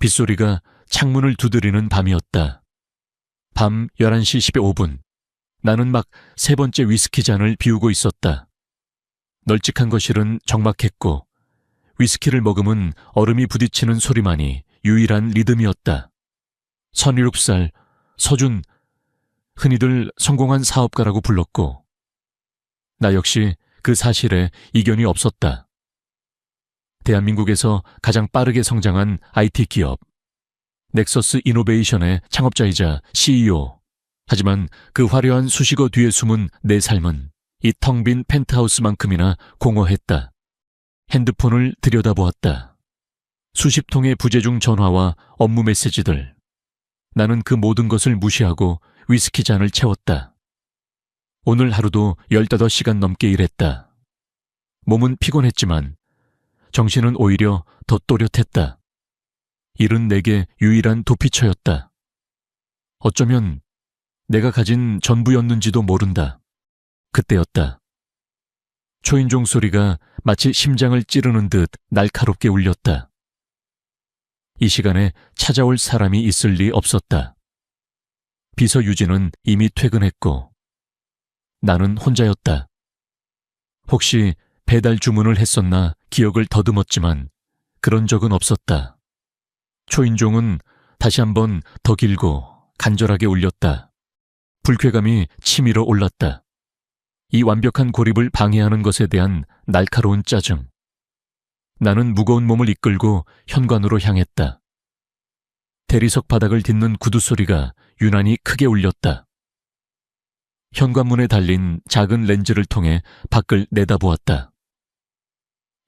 빗소리가 창문을 두드리는 밤이었다. 밤 11시 15분. 나는 막 세 번째 위스키 잔을 비우고 있었다. 널찍한 거실은 적막했고 위스키를 머금은 얼음이 부딪히는 소리만이 유일한 리듬이었다. 37살 서준, 흔히들 성공한 사업가라고 불렀고 나 역시 그 사실에 이견이 없었다. 대한민국에서 가장 빠르게 성장한 IT 기업 넥서스 이노베이션의 창업자이자 CEO. 하지만 그 화려한 수식어 뒤에 숨은 내 삶은 이 텅 빈 펜트하우스만큼이나 공허했다. 핸드폰을 들여다보았다. 수십 통의 부재중 전화와 업무 메시지들. 나는 그 모든 것을 무시하고 위스키 잔을 채웠다. 오늘 하루도 15시간 넘게 일했다. 몸은 피곤했지만 정신은 오히려 더 또렷했다. 일은 내게 유일한 도피처였다. 어쩌면 내가 가진 전부였는지도 모른다. 그때였다. 초인종 소리가 마치 심장을 찌르는 듯 날카롭게 울렸다. 이 시간에 찾아올 사람이 있을 리 없었다. 비서 유진은 이미 퇴근했고 나는 혼자였다. 혹시 배달 주문을 했었나 기억을 더듬었지만 그런 적은 없었다. 초인종은 다시 한번 더 길고 간절하게 울렸다. 불쾌감이 치밀어 올랐다. 이 완벽한 고립을 방해하는 것에 대한 날카로운 짜증. 나는 무거운 몸을 이끌고 현관으로 향했다. 대리석 바닥을 딛는 구두 소리가 유난히 크게 울렸다. 현관문에 달린 작은 렌즈를 통해 밖을 내다보았다.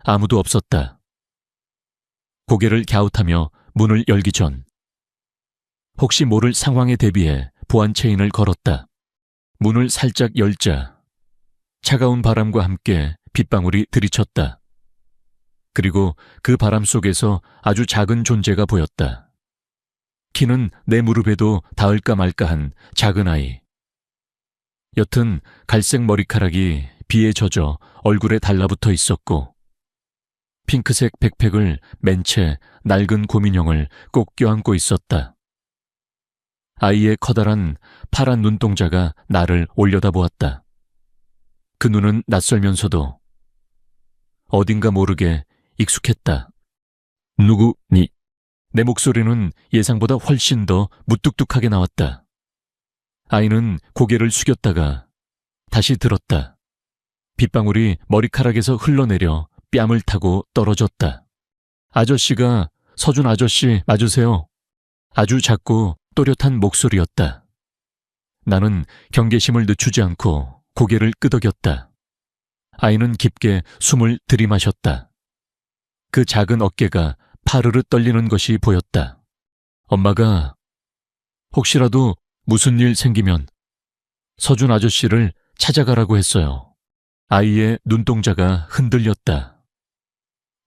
아무도 없었다. 고개를 갸웃하며 문을 열기 전 혹시 모를 상황에 대비해 보안 체인을 걸었다. 문을 살짝 열자 차가운 바람과 함께 빗방울이 들이쳤다. 그리고 그 바람 속에서 아주 작은 존재가 보였다. 키는 내 무릎에도 닿을까 말까한 작은 아이. 옅은 갈색 머리카락이 비에 젖어 얼굴에 달라붙어 있었고 핑크색 백팩을 맨 채 낡은 곰인형을 꼭 껴안고 있었다. 아이의 커다란 파란 눈동자가 나를 올려다보았다. 그 눈은 낯설면서도 어딘가 모르게 익숙했다. 누구니? 내 목소리는 예상보다 훨씬 더 무뚝뚝하게 나왔다. 아이는 고개를 숙였다가 다시 들었다. 빗방울이 머리카락에서 흘러내려 뺨을 타고 떨어졌다. 아저씨가 서준 아저씨 맞으세요? 아주 작고 또렷한 목소리였다. 나는 경계심을 늦추지 않고 고개를 끄덕였다. 아이는 깊게 숨을 들이마셨다. 그 작은 어깨가 파르르 떨리는 것이 보였다. 엄마가 혹시라도 무슨 일 생기면 서준 아저씨를 찾아가라고 했어요. 아이의 눈동자가 흔들렸다.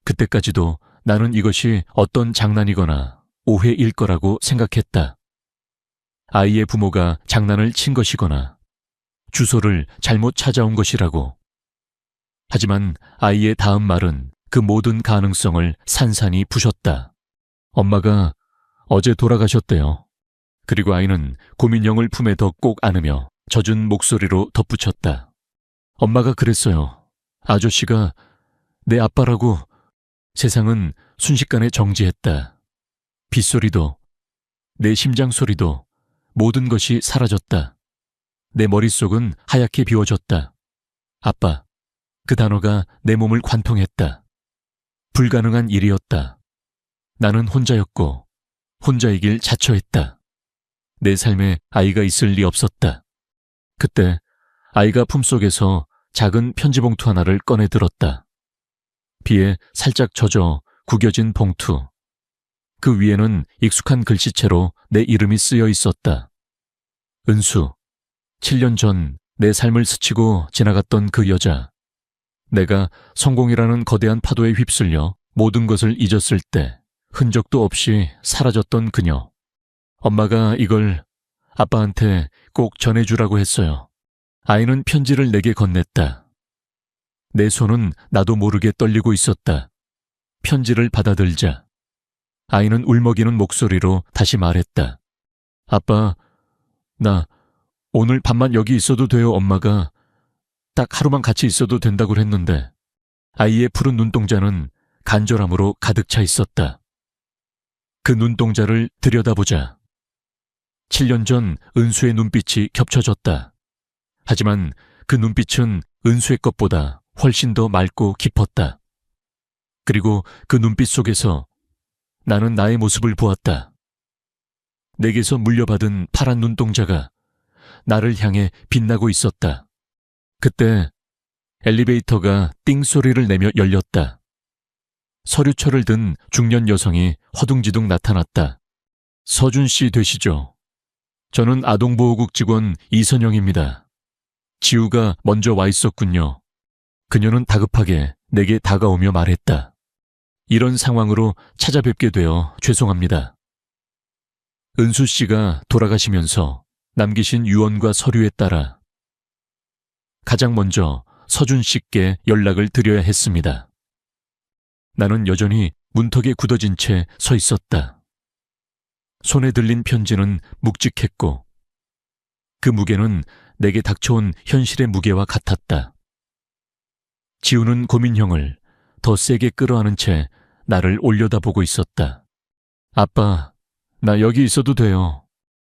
그때까지도 나는 이것이 어떤 장난이거나 오해일 거라고 생각했다. 아이의 부모가 장난을 친 것이거나 주소를 잘못 찾아온 것이라고. 하지만 아이의 다음 말은 그 모든 가능성을 산산이 부셨다. 엄마가 어제 돌아가셨대요. 그리고 아이는 고민형을 품에 더 꼭 안으며 젖은 목소리로 덧붙였다. 엄마가 그랬어요. 아저씨가 내 아빠라고. 세상은 순식간에 정지했다. 빗소리도, 내 심장 소리도 모든 것이 사라졌다. 내 머릿속은 하얗게 비워졌다. 아빠, 그 단어가 내 몸을 관통했다. 불가능한 일이었다. 나는 혼자였고 혼자이길 자처했다. 내 삶에 아이가 있을 리 없었다. 그때 아이가 품속에서 작은 편지봉투 하나를 꺼내 들었다. 비에 살짝 젖어 구겨진 봉투. 그 위에는 익숙한 글씨체로 내 이름이 쓰여 있었다. 은수. 7년 전 내 삶을 스치고 지나갔던 그 여자. 내가 성공이라는 거대한 파도에 휩쓸려 모든 것을 잊었을 때 흔적도 없이 사라졌던 그녀. 엄마가 이걸 아빠한테 꼭 전해주라고 했어요. 아이는 편지를 내게 건넸다. 내 손은 나도 모르게 떨리고 있었다. 편지를 받아들자 아이는 울먹이는 목소리로 다시 말했다. 아빠, 나 오늘 밤만 여기 있어도 돼요. 엄마가 딱 하루만 같이 있어도 된다고 했는데. 아이의 푸른 눈동자는 간절함으로 가득 차 있었다. 그 눈동자를 들여다보자 7년 전 은수의 눈빛이 겹쳐졌다. 하지만 그 눈빛은 은수의 것보다 훨씬 더 맑고 깊었다. 그리고 그 눈빛 속에서 나는 나의 모습을 보았다. 내게서 물려받은 파란 눈동자가 나를 향해 빛나고 있었다. 그때 엘리베이터가 띵 소리를 내며 열렸다. 서류철을 든 중년 여성이 허둥지둥 나타났다. 서준 씨 되시죠? 저는 아동보호국 직원 이선영입니다. 지우가 먼저 와 있었군요. 그녀는 다급하게 내게 다가오며 말했다. 이런 상황으로 찾아뵙게 되어 죄송합니다. 은수 씨가 돌아가시면서 남기신 유언과 서류에 따라 가장 먼저 서준 씨께 연락을 드려야 했습니다. 나는 여전히 문턱에 굳어진 채 서 있었다. 손에 들린 편지는 묵직했고 그 무게는 내게 닥쳐온 현실의 무게와 같았다. 지우는 고민형을 더 세게 끌어안은 채 나를 올려다보고 있었다. 아빠, 나 여기 있어도 돼요.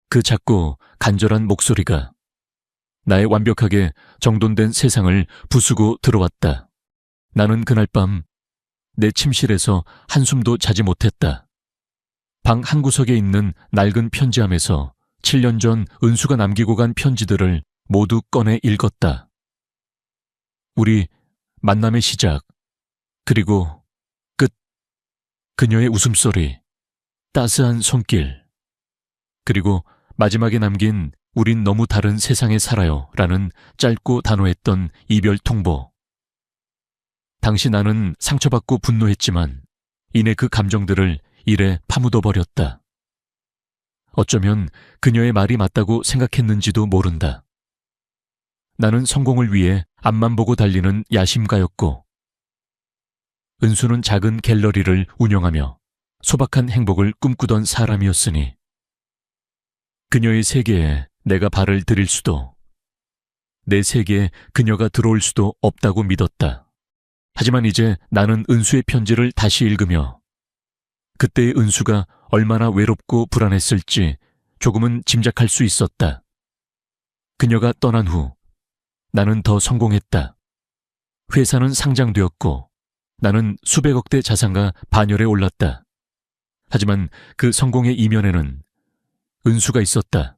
그 작고 간절한 목소리가 나의 완벽하게 정돈된 세상을 부수고 들어왔다. 나는 그날 밤 내 침실에서 한숨도 자지 못했다. 방 한구석에 있는 낡은 편지함에서 7년 전 은수가 남기고 간 편지들을 모두 꺼내 읽었다. 우리 만남의 시작, 그리고 끝, 그녀의 웃음소리, 따스한 손길, 그리고 마지막에 남긴 우린 너무 다른 세상에 살아요 라는 짧고 단호했던 이별 통보. 당시 나는 상처받고 분노했지만 이내 그 감정들을 일에 파묻어버렸다. 어쩌면 그녀의 말이 맞다고 생각했는지도 모른다. 나는 성공을 위해 앞만 보고 달리는 야심가였고 은수는 작은 갤러리를 운영하며 소박한 행복을 꿈꾸던 사람이었으니 그녀의 세계에 내가 발을 들일 수도 내 세계에 그녀가 들어올 수도 없다고 믿었다. 하지만 이제 나는 은수의 편지를 다시 읽으며 그때의 은수가 얼마나 외롭고 불안했을지 조금은 짐작할 수 있었다. 그녀가 떠난 후 나는 더 성공했다. 회사는 상장되었고 나는 수백억대 자산가 반열에 올랐다. 하지만 그 성공의 이면에는 은수가 있었다.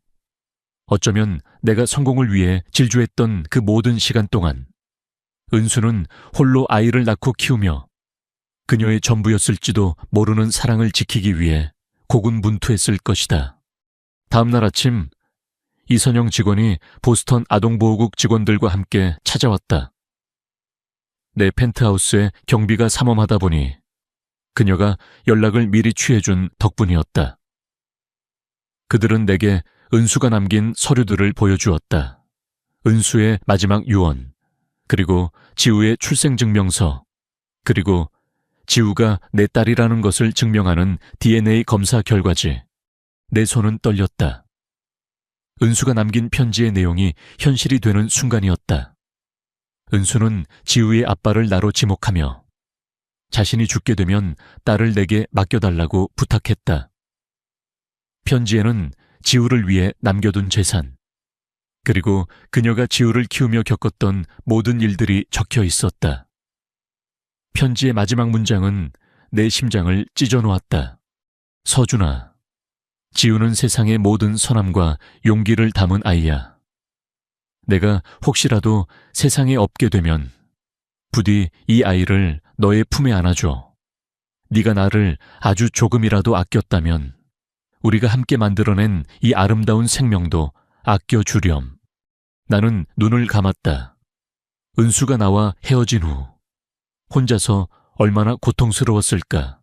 어쩌면 내가 성공을 위해 질주했던 그 모든 시간 동안 은수는 홀로 아이를 낳고 키우며 그녀의 전부였을지도 모르는 사랑을 지키기 위해 고군분투했을 것이다. 다음 날 아침 이선영 직원이 보스턴 아동보호국 직원들과 함께 찾아왔다. 내 펜트하우스에 경비가 삼엄하다 보니 그녀가 연락을 미리 취해준 덕분이었다. 그들은 내게 은수가 남긴 서류들을 보여주었다. 은수의 마지막 유언, 그리고 지우의 출생증명서, 그리고 지우가 내 딸이라는 것을 증명하는 DNA 검사 결과지. 내 손은 떨렸다. 은수가 남긴 편지의 내용이 현실이 되는 순간이었다. 은수는 지우의 아빠를 나로 지목하며 자신이 죽게 되면 딸을 내게 맡겨달라고 부탁했다. 편지에는 지우를 위해 남겨둔 재산, 그리고 그녀가 지우를 키우며 겪었던 모든 일들이 적혀 있었다. 편지의 마지막 문장은 내 심장을 찢어놓았다. 서준아, 지우는 세상의 모든 선함과 용기를 담은 아이야. 내가 혹시라도 세상에 없게 되면 부디 이 아이를 너의 품에 안아줘. 네가 나를 아주 조금이라도 아꼈다면 우리가 함께 만들어낸 이 아름다운 생명도 아껴주렴. 나는 눈을 감았다. 은수가 나와 헤어진 후 혼자서 얼마나 고통스러웠을까.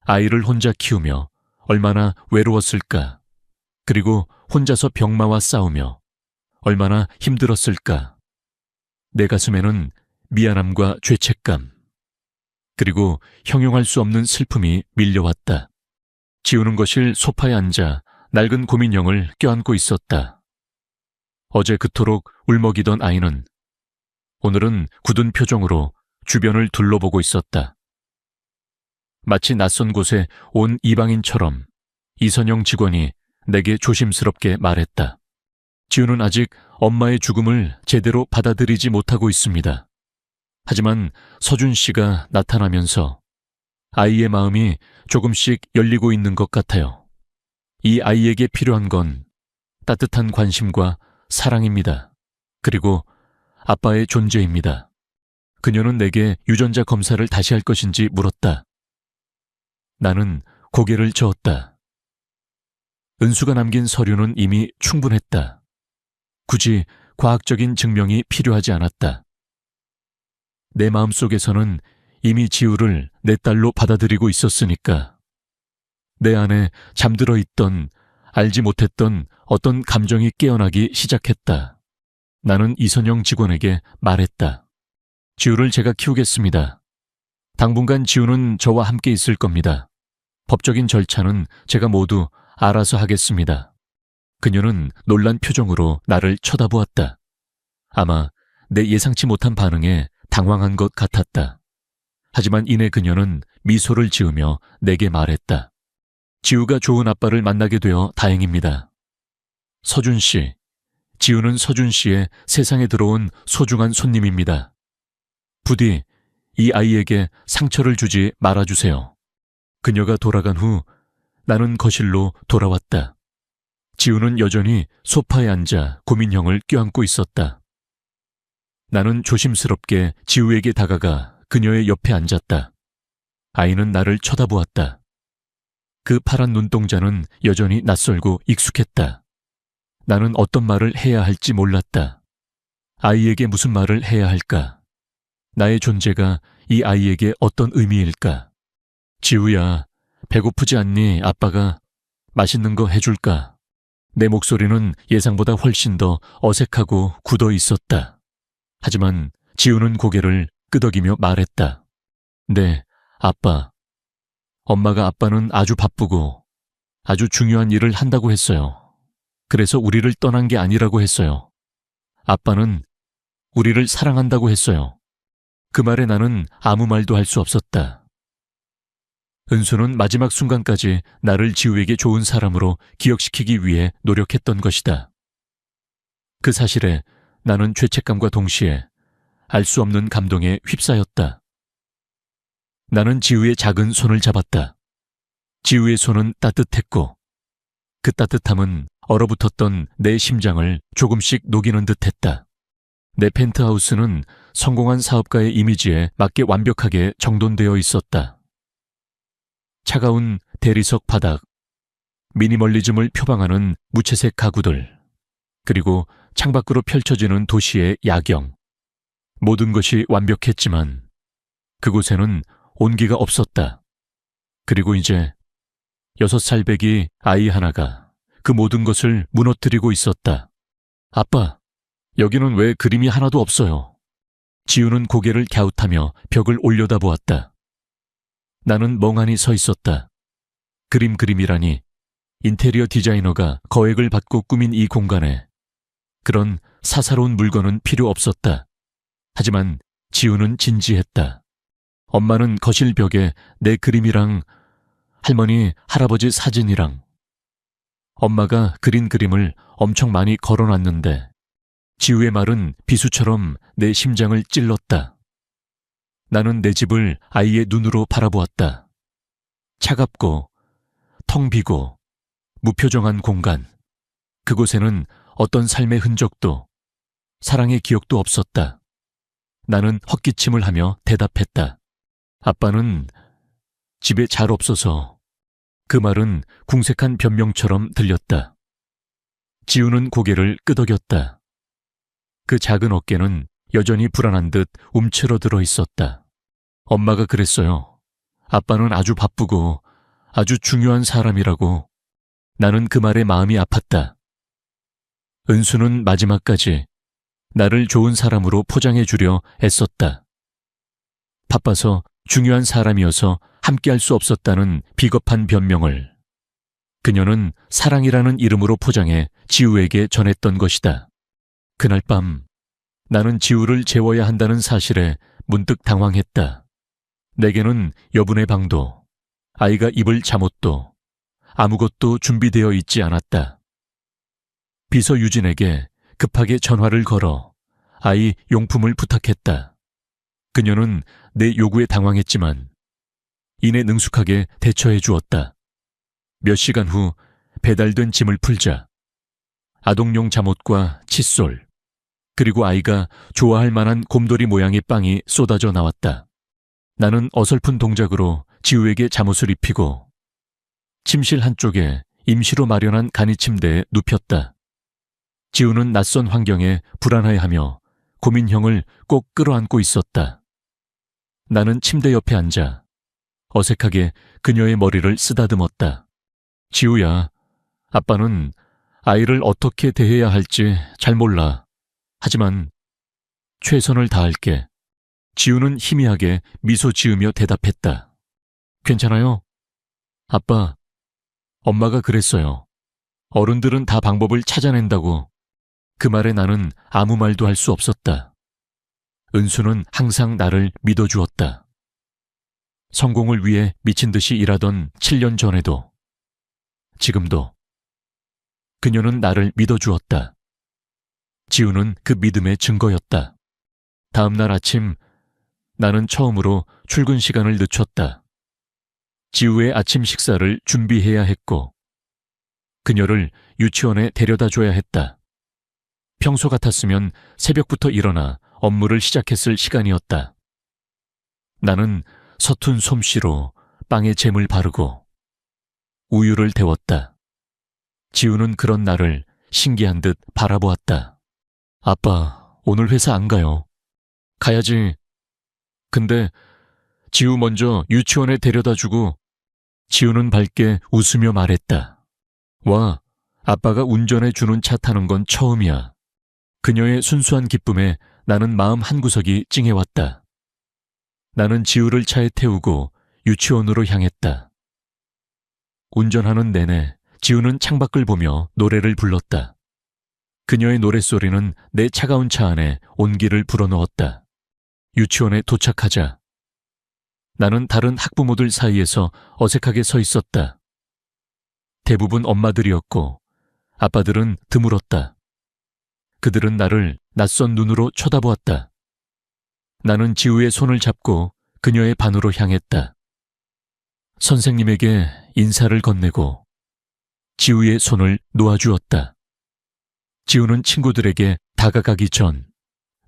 아이를 혼자 키우며 얼마나 외로웠을까. 그리고 혼자서 병마와 싸우며 얼마나 힘들었을까. 내 가슴에는 미안함과 죄책감, 그리고 형용할 수 없는 슬픔이 밀려왔다. 지우는 거실 소파에 앉아 낡은 고민형을 껴안고 있었다. 어제 그토록 울먹이던 아이는 오늘은 굳은 표정으로 주변을 둘러보고 있었다. 마치 낯선 곳에 온 이방인처럼 이선영 직원이 내게 조심스럽게 말했다. 지우는 아직 엄마의 죽음을 제대로 받아들이지 못하고 있습니다. 하지만 서준 씨가 나타나면서 아이의 마음이 조금씩 열리고 있는 것 같아요. 이 아이에게 필요한 건 따뜻한 관심과 사랑입니다. 그리고 아빠의 존재입니다. 그녀는 내게 유전자 검사를 다시 할 것인지 물었다. 나는 고개를 저었다. 은수가 남긴 서류는 이미 충분했다. 굳이 과학적인 증명이 필요하지 않았다. 내 마음속에서는 이미 지우를 내 딸로 받아들이고 있었으니까. 내 안에 잠들어 있던 알지 못했던 어떤 감정이 깨어나기 시작했다. 나는 이선영 직원에게 말했다. 지우를 제가 키우겠습니다. 당분간 지우는 저와 함께 있을 겁니다. 법적인 절차는 제가 모두 알아서 하겠습니다. 그녀는 놀란 표정으로 나를 쳐다보았다. 아마 내 예상치 못한 반응에 당황한 것 같았다. 하지만 이내 그녀는 미소를 지으며 내게 말했다. 지우가 좋은 아빠를 만나게 되어 다행입니다. 서준 씨, 지우는 서준 씨의 세상에 들어온 소중한 손님입니다. 부디 이 아이에게 상처를 주지 말아주세요. 그녀가 돌아간 후 나는 거실로 돌아왔다. 지우는 여전히 소파에 앉아 고민형을 껴안고 있었다. 나는 조심스럽게 지우에게 다가가 그녀의 옆에 앉았다. 아이는 나를 쳐다보았다. 그 파란 눈동자는 여전히 낯설고 익숙했다. 나는 어떤 말을 해야 할지 몰랐다. 아이에게 무슨 말을 해야 할까? 나의 존재가 이 아이에게 어떤 의미일까? 지우야, 배고프지 않니? 아빠가 맛있는 거 해줄까? 내 목소리는 예상보다 훨씬 더 어색하고 굳어 있었다. 하지만 지우는 고개를 끄덕이며 말했다. 네, 아빠. 엄마가 아빠는 아주 바쁘고 아주 중요한 일을 한다고 했어요. 그래서 우리를 떠난 게 아니라고 했어요. 아빠는 우리를 사랑한다고 했어요. 그 말에 나는 아무 말도 할 수 없었다. 은수는 마지막 순간까지 나를 지우에게 좋은 사람으로 기억시키기 위해 노력했던 것이다. 그 사실에 나는 죄책감과 동시에 알 수 없는 감동에 휩싸였다. 나는 지우의 작은 손을 잡았다. 지우의 손은 따뜻했고 그 따뜻함은 얼어붙었던 내 심장을 조금씩 녹이는 듯했다. 내 펜트하우스는 성공한 사업가의 이미지에 맞게 완벽하게 정돈되어 있었다. 차가운 대리석 바닥, 미니멀리즘을 표방하는 무채색 가구들, 그리고 창밖으로 펼쳐지는 도시의 야경. 모든 것이 완벽했지만 그곳에는 온기가 없었다. 그리고 이제 6살 배기 아이 하나가 그 모든 것을 무너뜨리고 있었다. 아빠, 여기는 왜 그림이 하나도 없어요? 지우는 고개를 갸웃하며 벽을 올려다보았다. 나는 멍하니 서 있었다. 그림이라니 인테리어 디자이너가 거액을 받고 꾸민 이 공간에 그런 사사로운 물건은 필요 없었다. 하지만 지우는 진지했다. 엄마는 거실 벽에 내 그림이랑 할머니, 할아버지 사진이랑 엄마가 그린 그림을 엄청 많이 걸어놨는데 지우의 말은 비수처럼 내 심장을 찔렀다. 나는 내 집을 아이의 눈으로 바라보았다. 차갑고 텅 비고 무표정한 공간. 그곳에는 어떤 삶의 흔적도 사랑의 기억도 없었다. 나는 헛기침을 하며 대답했다. 아빠는 집에 잘 없어서. 그 말은 궁색한 변명처럼 들렸다. 지우는 고개를 끄덕였다. 그 작은 어깨는 여전히 불안한 듯 움츠러들어 있었다. 엄마가 그랬어요. 아빠는 아주 바쁘고 아주 중요한 사람이라고. 나는 그 말에 마음이 아팠다. 은수는 마지막까지 나를 좋은 사람으로 포장해 주려 애썼다. 바빠서 중요한 사람이어서 함께할 수 없었다는 비겁한 변명을 그녀는 사랑이라는 이름으로 포장해 지우에게 전했던 것이다. 그날 밤 나는 지우를 재워야 한다는 사실에 문득 당황했다. 내게는 여분의 방도, 아이가 입을 잠옷도 아무것도 준비되어 있지 않았다. 비서 유진에게 급하게 전화를 걸어 아이 용품을 부탁했다. 그녀는 내 요구에 당황했지만 이내 능숙하게 대처해 주었다. 몇 시간 후 배달된 짐을 풀자 아동용 잠옷과 칫솔, 그리고 아이가 좋아할 만한 곰돌이 모양의 빵이 쏟아져 나왔다. 나는 어설픈 동작으로 지우에게 잠옷을 입히고 침실 한쪽에 임시로 마련한 간이 침대에 눕혔다. 지우는 낯선 환경에 불안해하며 고민형을 꼭 끌어안고 있었다. 나는 침대 옆에 앉아 어색하게 그녀의 머리를 쓰다듬었다. 지우야, 아빠는 아이를 어떻게 대해야 할지 잘 몰라. 하지만 최선을 다할게. 지우는 희미하게 미소 지으며 대답했다. 괜찮아요? 아빠, 엄마가 그랬어요. 어른들은 다 방법을 찾아낸다고. 그 말에 나는 아무 말도 할 수 없었다. 은수는 항상 나를 믿어주었다. 성공을 위해 미친 듯이 일하던 7년 전에도, 지금도 그녀는 나를 믿어주었다. 지우는 그 믿음의 증거였다. 다음 날 아침 나는 처음으로 출근 시간을 늦췄다. 지우의 아침 식사를 준비해야 했고 그녀를 유치원에 데려다 줘야 했다. 평소 같았으면 새벽부터 일어나 업무를 시작했을 시간이었다. 나는 서툰 솜씨로 빵에 잼을 바르고 우유를 데웠다. 지우는 그런 나를 신기한 듯 바라보았다. 아빠, 오늘 회사 안 가요. 가야지. 근데 지우 먼저 유치원에 데려다 주고. 지우는 밝게 웃으며 말했다. 와, 아빠가 운전해 주는 차 타는 건 처음이야. 그녀의 순수한 기쁨에 나는 마음 한구석이 찡해왔다. 나는 지우를 차에 태우고 유치원으로 향했다. 운전하는 내내 지우는 창밖을 보며 노래를 불렀다. 그녀의 노랫소리는 내 차가운 차 안에 온기를 불어넣었다. 유치원에 도착하자 나는 다른 학부모들 사이에서 어색하게 서 있었다. 대부분 엄마들이었고 아빠들은 드물었다. 그들은 나를 낯선 눈으로 쳐다보았다. 나는 지우의 손을 잡고 그녀의 반으로 향했다. 선생님에게 인사를 건네고 지우의 손을 놓아주었다. 지우는 친구들에게 다가가기 전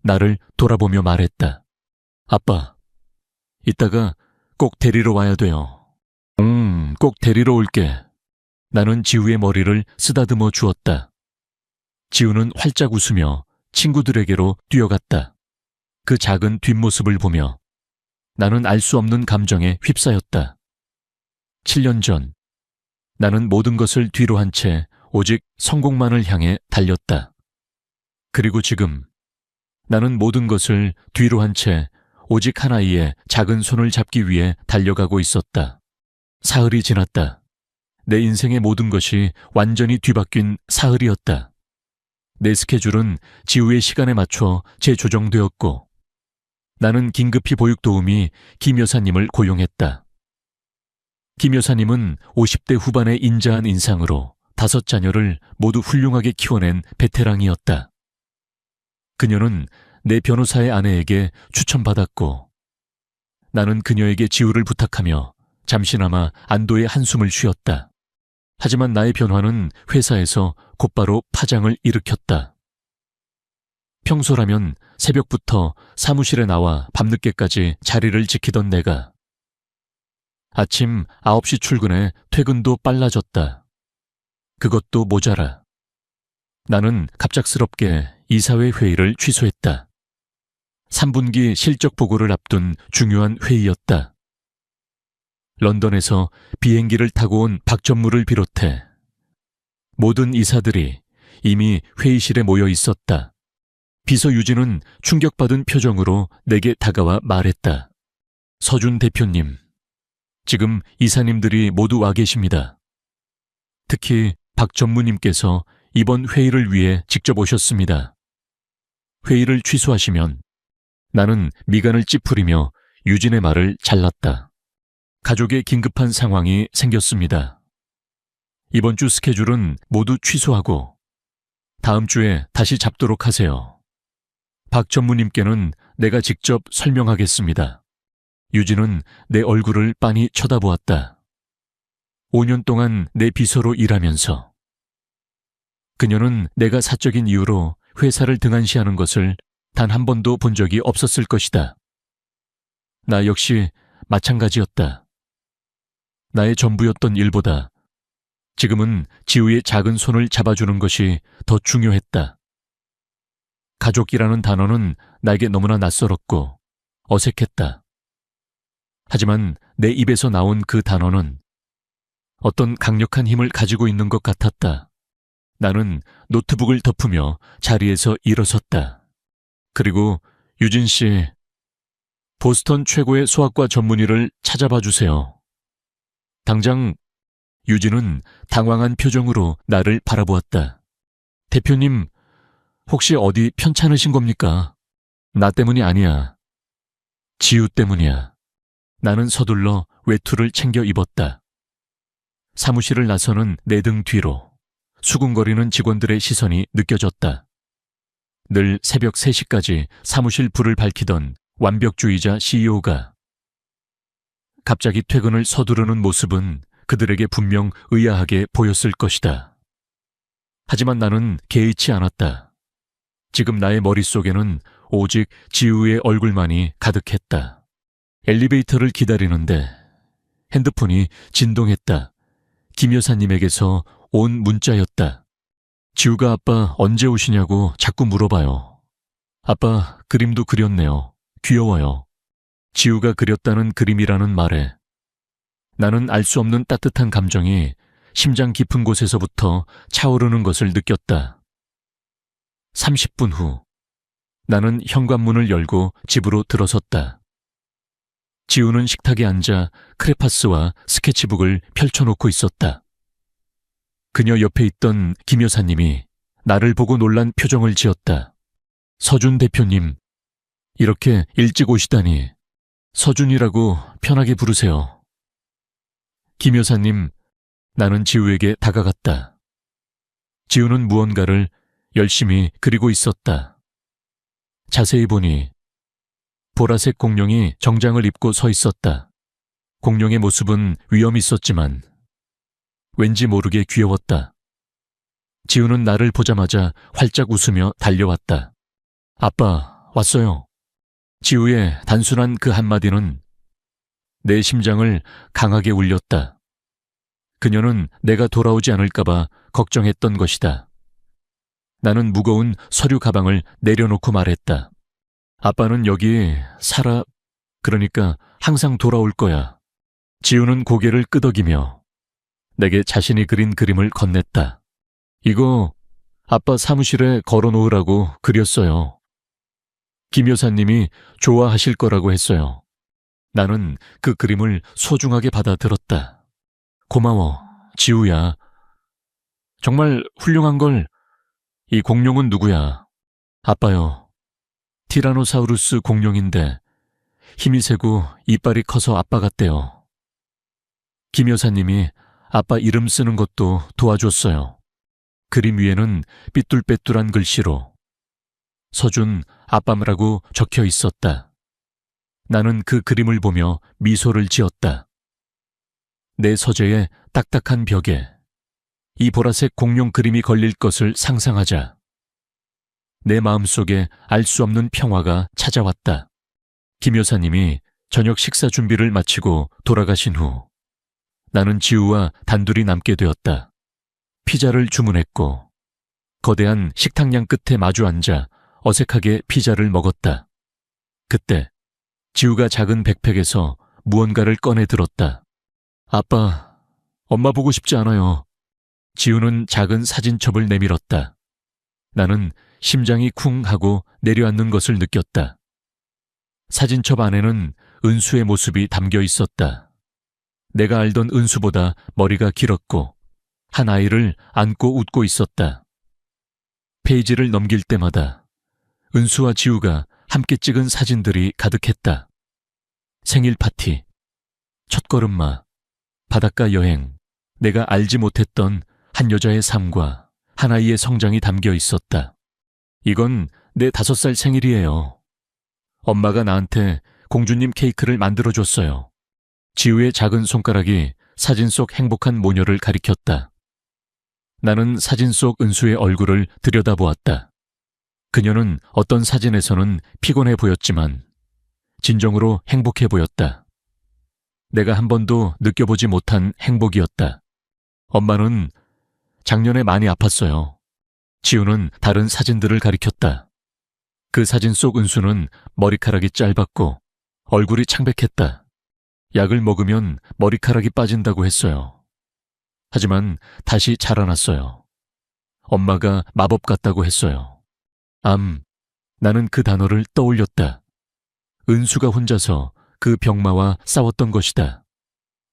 나를 돌아보며 말했다. 아빠, 이따가 꼭 데리러 와야 돼요. 꼭 데리러 올게. 나는 지우의 머리를 쓰다듬어 주었다. 지우는 활짝 웃으며 친구들에게로 뛰어갔다. 그 작은 뒷모습을 보며 나는 알 수 없는 감정에 휩싸였다. 7년 전 나는 모든 것을 뒤로 한 채 오직 성공만을 향해 달렸다. 그리고 지금 나는 모든 것을 뒤로 한 채 오직 한 아이의 작은 손을 잡기 위해 달려가고 있었다. 사흘이 지났다. 내 인생의 모든 것이 완전히 뒤바뀐 사흘이었다. 내 스케줄은 지우의 시간에 맞춰 재조정되었고 나는 긴급히 보육 도우미 김 여사님을 고용했다. 김 여사님은 50대 후반의 인자한 인상으로 5자녀를 모두 훌륭하게 키워낸 베테랑이었다. 그녀는 내 변호사의 아내에게 추천받았고 나는 그녀에게 지우를 부탁하며 잠시나마 안도의 한숨을 쉬었다. 하지만 나의 변화는 회사에서 곧바로 파장을 일으켰다. 평소라면 새벽부터 사무실에 나와 밤늦게까지 자리를 지키던 내가 아침 9시 출근에 퇴근도 빨라졌다. 그것도 모자라. 나는 갑작스럽게 이사회 회의를 취소했다. 3분기 실적 보고를 앞둔 중요한 회의였다. 런던에서 비행기를 타고 온 박전무를 비롯해 모든 이사들이 이미 회의실에 모여 있었다. 비서 유진은 충격받은 표정으로 내게 다가와 말했다. 서준 대표님, 지금 이사님들이 모두 와 계십니다. 특히 박 전무님께서 이번 회의를 위해 직접 오셨습니다. 회의를 취소하시면 나는 미간을 찌푸리며 유진의 말을 잘랐다. 가족의 긴급한 상황이 생겼습니다. 이번 주 스케줄은 모두 취소하고 다음 주에 다시 잡도록 하세요. 박 전무님께는 내가 직접 설명하겠습니다. 유진은 내 얼굴을 빤히 쳐다보았다. 5년 동안 내 비서로 일하면서 그녀는 내가 사적인 이유로 회사를 등한시하는 것을 단 한 번도 본 적이 없었을 것이다. 나 역시 마찬가지였다. 나의 전부였던 일보다 지금은 지우의 작은 손을 잡아주는 것이 더 중요했다. 가족이라는 단어는 나에게 너무나 낯설었고 어색했다. 하지만 내 입에서 나온 그 단어는 어떤 강력한 힘을 가지고 있는 것 같았다. 나는 노트북을 덮으며 자리에서 일어섰다. 그리고 유진 씨, 보스턴 최고의 소아과 전문의를 찾아봐 주세요. 당장. 유진은 당황한 표정으로 나를 바라보았다. 대표님, 혹시 어디 편찮으신 겁니까? 나 때문이 아니야. 지우 때문이야. 나는 서둘러 외투를 챙겨 입었다. 사무실을 나서는 내 등 뒤로 수군거리는 직원들의 시선이 느껴졌다. 늘 새벽 3시까지 사무실 불을 밝히던 완벽주의자 CEO가 갑자기 퇴근을 서두르는 모습은 그들에게 분명 의아하게 보였을 것이다. 하지만 나는 개의치 않았다. 지금 나의 머릿속에는 오직 지우의 얼굴만이 가득했다. 엘리베이터를 기다리는데 핸드폰이 진동했다. 김 여사님에게서 온 문자였다. 지우가 아빠 언제 오시냐고 자꾸 물어봐요. 아빠 그림도 그렸네요. 귀여워요. 지우가 그렸다는 그림이라는 말에 나는 알 수 없는 따뜻한 감정이 심장 깊은 곳에서부터 차오르는 것을 느꼈다. 30분 후 나는 현관문을 열고 집으로 들어섰다. 지우는 식탁에 앉아 크레파스와 스케치북을 펼쳐놓고 있었다. 그녀 옆에 있던 김 여사님이 나를 보고 놀란 표정을 지었다. 서준 대표님, 이렇게 일찍 오시다니. 서준이라고 편하게 부르세요. 김 여사님, 나는 지우에게 다가갔다. 지우는 무언가를 열심히 그리고 있었다. 자세히 보니 보라색 공룡이 정장을 입고 서 있었다. 공룡의 모습은 위험 있었지만 왠지 모르게 귀여웠다. 지우는 나를 보자마자 활짝 웃으며 달려왔다. 아빠, 왔어요. 지우의 단순한 그 한마디는 내 심장을 강하게 울렸다. 그녀는 내가 돌아오지 않을까봐 걱정했던 것이다. 나는 무거운 서류 가방을 내려놓고 말했다. 아빠는 여기 그러니까 항상 돌아올 거야. 지우는 고개를 끄덕이며 내게 자신이 그린 그림을 건넸다. 이거 아빠 사무실에 걸어놓으라고 그렸어요. 김 여사님이 좋아하실 거라고 했어요. 나는 그 그림을 소중하게 받아들었다. 고마워, 지우야. 정말 훌륭한 걸. 이 공룡은 누구야? 아빠요. 티라노사우루스 공룡인데 힘이 세고 이빨이 커서 아빠 같대요. 김 여사님이 아빠 이름 쓰는 것도 도와줬어요. 그림 위에는 삐뚤빼뚤한 글씨로 서준 아빠라고 적혀 있었다. 나는 그 그림을 보며 미소를 지었다. 내 서재의 딱딱한 벽에 이 보라색 공룡 그림이 걸릴 것을 상상하자 내 마음속에 알 수 없는 평화가 찾아왔다. 김 여사님이 저녁 식사 준비를 마치고 돌아가신 후 나는 지우와 단둘이 남게 되었다. 피자를 주문했고 거대한 식탁량 끝에 마주 앉아 어색하게 피자를 먹었다. 그때 지우가 작은 백팩에서 무언가를 꺼내 들었다. 아빠, 엄마 보고 싶지 않아요. 지우는 작은 사진첩을 내밀었다. 나는 심장이 쿵 하고 내려앉는 것을 느꼈다. 사진첩 안에는 은수의 모습이 담겨 있었다. 내가 알던 은수보다 머리가 길었고 한 아이를 안고 웃고 있었다. 페이지를 넘길 때마다 은수와 지우가 함께 찍은 사진들이 가득했다. 생일 파티, 첫걸음마, 바닷가 여행, 내가 알지 못했던 한 여자의 삶과 한 아이의 성장이 담겨 있었다. 이건 내 5살 생일이에요. 엄마가 나한테 공주님 케이크를 만들어줬어요. 지우의 작은 손가락이 사진 속 행복한 모녀를 가리켰다. 나는 사진 속 은수의 얼굴을 들여다보았다. 그녀는 어떤 사진에서는 피곤해 보였지만 진정으로 행복해 보였다. 내가 한 번도 느껴보지 못한 행복이었다. 엄마는 작년에 많이 아팠어요. 지우는 다른 사진들을 가리켰다. 그 사진 속 은수는 머리카락이 짧았고 얼굴이 창백했다. 약을 먹으면 머리카락이 빠진다고 했어요. 하지만 다시 자라났어요. 엄마가 마법 같다고 했어요. 나는 그 단어를 떠올렸다. 은수가 혼자서 그 병마와 싸웠던 것이다.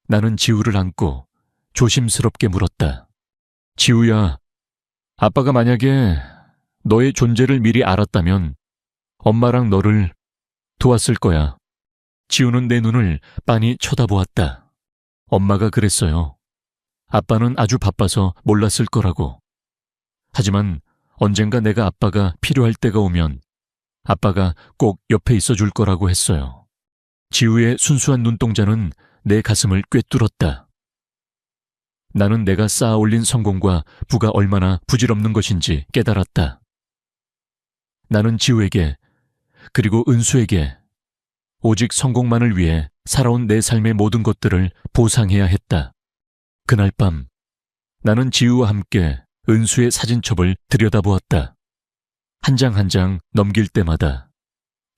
나는 지우를 안고 조심스럽게 물었다. 지우야, 아빠가 만약에 너의 존재를 미리 알았다면 엄마랑 너를 도왔을 거야. 지우는 내 눈을 빤히 쳐다보았다. 엄마가 그랬어요. 아빠는 아주 바빠서 몰랐을 거라고. 하지만 언젠가 내가 아빠가 필요할 때가 오면 아빠가 꼭 옆에 있어 줄 거라고 했어요. 지우의 순수한 눈동자는 내 가슴을 꿰뚫었다. 나는 내가 쌓아 올린 성공과 부가 얼마나 부질없는 것인지 깨달았다. 나는 지우에게, 그리고 은수에게 오직 성공만을 위해 살아온 내 삶의 모든 것들을 보상해야 했다. 그날 밤 나는 지우와 함께 은수의 사진첩을 들여다보았다. 한 장 한 장 넘길 때마다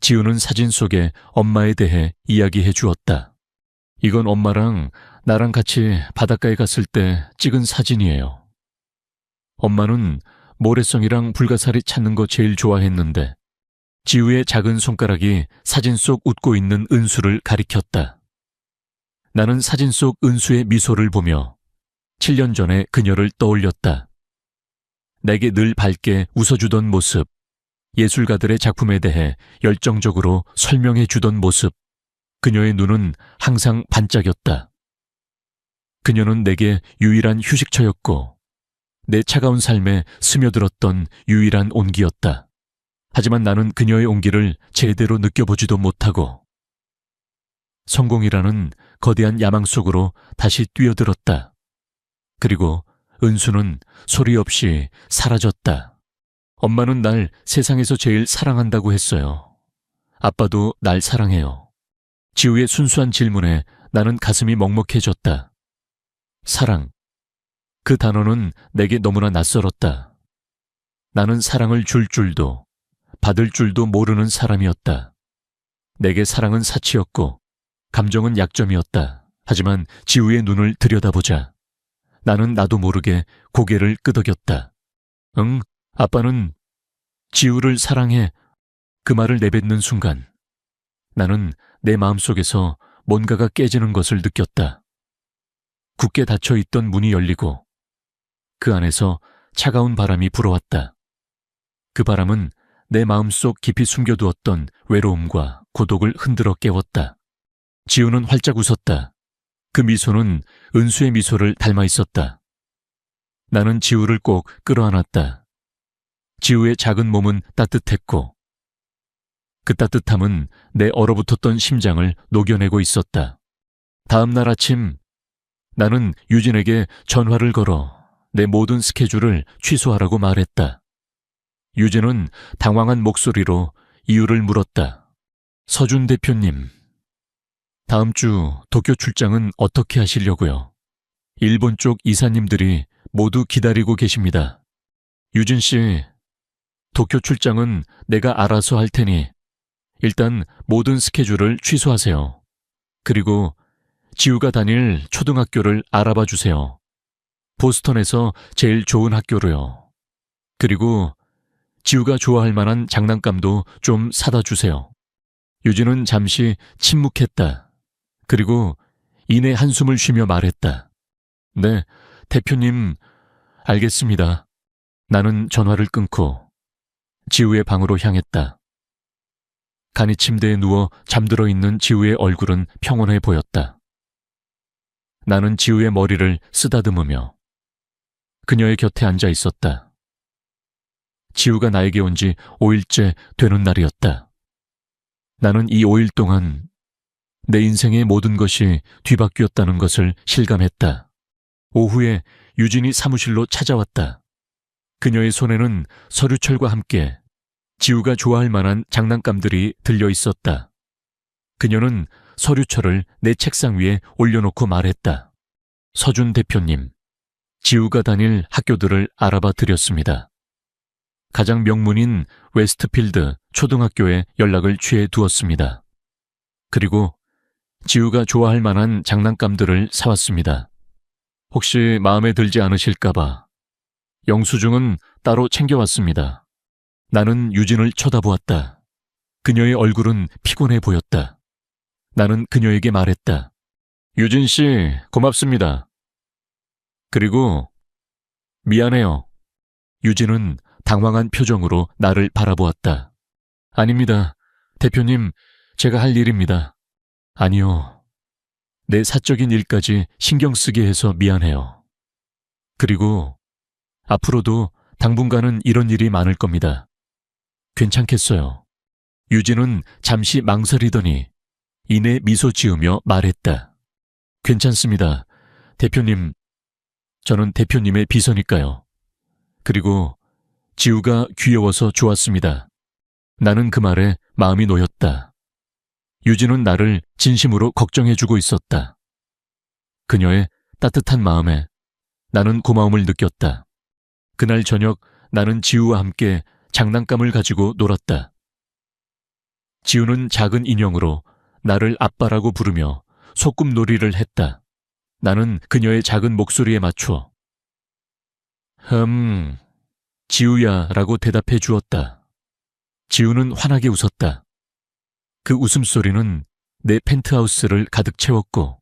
지우는 사진 속에 엄마에 대해 이야기해 주었다. 이건 엄마랑 나랑 같이 바닷가에 갔을 때 찍은 사진이에요. 엄마는 모래성이랑 불가사리 찾는 거 제일 좋아했는데 지우의 작은 손가락이 사진 속 웃고 있는 은수를 가리켰다. 나는 사진 속 은수의 미소를 보며 7년 전의 그녀를 떠올렸다. 내게 늘 밝게 웃어주던 모습, 예술가들의 작품에 대해 열정적으로 설명해 주던 모습, 그녀의 눈은 항상 반짝였다. 그녀는 내게 유일한 휴식처였고 내 차가운 삶에 스며들었던 유일한 온기였다. 하지만 나는 그녀의 온기를 제대로 느껴보지도 못하고 성공이라는 거대한 야망 속으로 다시 뛰어들었다. 그리고 은수는 소리 없이 사라졌다. 엄마는 날 세상에서 제일 사랑한다고 했어요. 아빠도 날 사랑해요. 지우의 순수한 질문에 나는 가슴이 먹먹해졌다. 사랑. 그 단어는 내게 너무나 낯설었다. 나는 사랑을 줄 줄도 받을 줄도 모르는 사람이었다. 내게 사랑은 사치였고 감정은 약점이었다. 하지만 지우의 눈을 들여다보자 나는 나도 모르게 고개를 끄덕였다. 응, 아빠는 지우를 사랑해. 그 말을 내뱉는 순간 나는 내 마음속에서 뭔가가 깨지는 것을 느꼈다. 굳게 닫혀있던 문이 열리고 그 안에서 차가운 바람이 불어왔다. 그 바람은 내 마음속 깊이 숨겨두었던 외로움과 고독을 흔들어 깨웠다. 지우는 활짝 웃었다. 그 미소는 은수의 미소를 닮아 있었다. 나는 지우를 꼭 끌어안았다. 지우의 작은 몸은 따뜻했고 그 따뜻함은 내 얼어붙었던 심장을 녹여내고 있었다. 다음 날 아침 나는 유진에게 전화를 걸어 내 모든 스케줄을 취소하라고 말했다. 유진은 당황한 목소리로 이유를 물었다. 서준 대표님, 다음 주 도쿄 출장은 어떻게 하시려고요? 일본 쪽 이사님들이 모두 기다리고 계십니다. 유진 씨, 도쿄 출장은 내가 알아서 할 테니 일단 모든 스케줄을 취소하세요. 그리고 지우가 다닐 초등학교를 알아봐 주세요. 보스턴에서 제일 좋은 학교로요. 그리고 지우가 좋아할 만한 장난감도 좀 사다 주세요. 유진은 잠시 침묵했다. 그리고 이내 한숨을 쉬며 말했다. 네, 대표님, 알겠습니다. 나는 전화를 끊고 지우의 방으로 향했다. 간이 침대에 누워 잠들어 있는 지우의 얼굴은 평온해 보였다. 나는 지우의 머리를 쓰다듬으며 그녀의 곁에 앉아 있었다. 지우가 나에게 온 지 5일째 되는 날이었다. 나는 이 5일 동안 내 인생의 모든 것이 뒤바뀌었다는 것을 실감했다. 오후에 유진이 사무실로 찾아왔다. 그녀의 손에는 서류철과 함께 지우가 좋아할 만한 장난감들이 들려 있었다. 그녀는 서류철을 내 책상 위에 올려놓고 말했다. 서준 대표님, 지우가 다닐 학교들을 알아봐 드렸습니다. 가장 명문인 웨스트필드 초등학교에 연락을 취해 두었습니다. 그리고 지우가 좋아할 만한 장난감들을 사왔습니다. 혹시 마음에 들지 않으실까봐 영수증은 따로 챙겨왔습니다. 나는 유진을 쳐다보았다. 그녀의 얼굴은 피곤해 보였다. 나는 그녀에게 말했다. 유진 씨, 고맙습니다. 그리고 미안해요. 유진은 당황한 표정으로 나를 바라보았다. 아닙니다. 대표님, 제가 할 일입니다. 아니요. 내 사적인 일까지 신경 쓰게 해서 미안해요. 그리고 앞으로도 당분간은 이런 일이 많을 겁니다. 괜찮겠어요. 유진은 잠시 망설이더니 이내 미소 지으며 말했다. 괜찮습니다. 대표님, 저는 대표님의 비서니까요. 그리고 지우가 귀여워서 좋았습니다. 나는 그 말에 마음이 놓였다. 유진은 나를 진심으로 걱정해주고 있었다. 그녀의 따뜻한 마음에 나는 고마움을 느꼈다. 그날 저녁 나는 지우와 함께 장난감을 가지고 놀았다. 지우는 작은 인형으로 나를 아빠라고 부르며 소꿉놀이를 했다. 나는 그녀의 작은 목소리에 맞춰 지우야 라고 대답해 주었다. 지우는 환하게 웃었다. 그 웃음소리는 내 펜트하우스를 가득 채웠고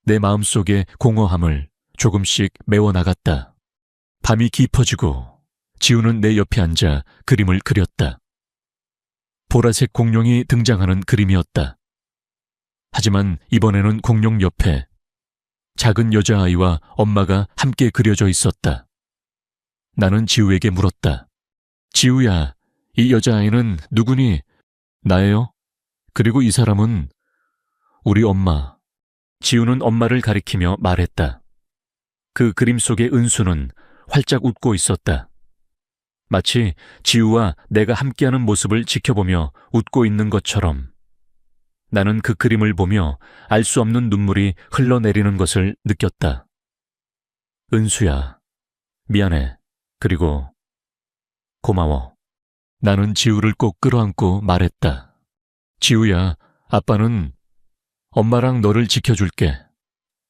내 마음속의 공허함을 조금씩 메워나갔다. 밤이 깊어지고 지우는 내 옆에 앉아 그림을 그렸다. 보라색 공룡이 등장하는 그림이었다. 하지만 이번에는 공룡 옆에 작은 여자아이와 엄마가 함께 그려져 있었다. 나는 지우에게 물었다. 지우야, 이 여자아이는 누구니? 나예요. 그리고 이 사람은 우리 엄마. 지우는 엄마를 가리키며 말했다. 그 그림 속의 은수는 활짝 웃고 있었다. 마치 지우와 내가 함께하는 모습을 지켜보며 웃고 있는 것처럼 나는 그 그림을 보며 알 수 없는 눈물이 흘러내리는 것을 느꼈다. 은수야, 미안해. 그리고 고마워. 나는 지우를 꼭 끌어안고 말했다. 지우야, 아빠는 엄마랑 너를 지켜줄게.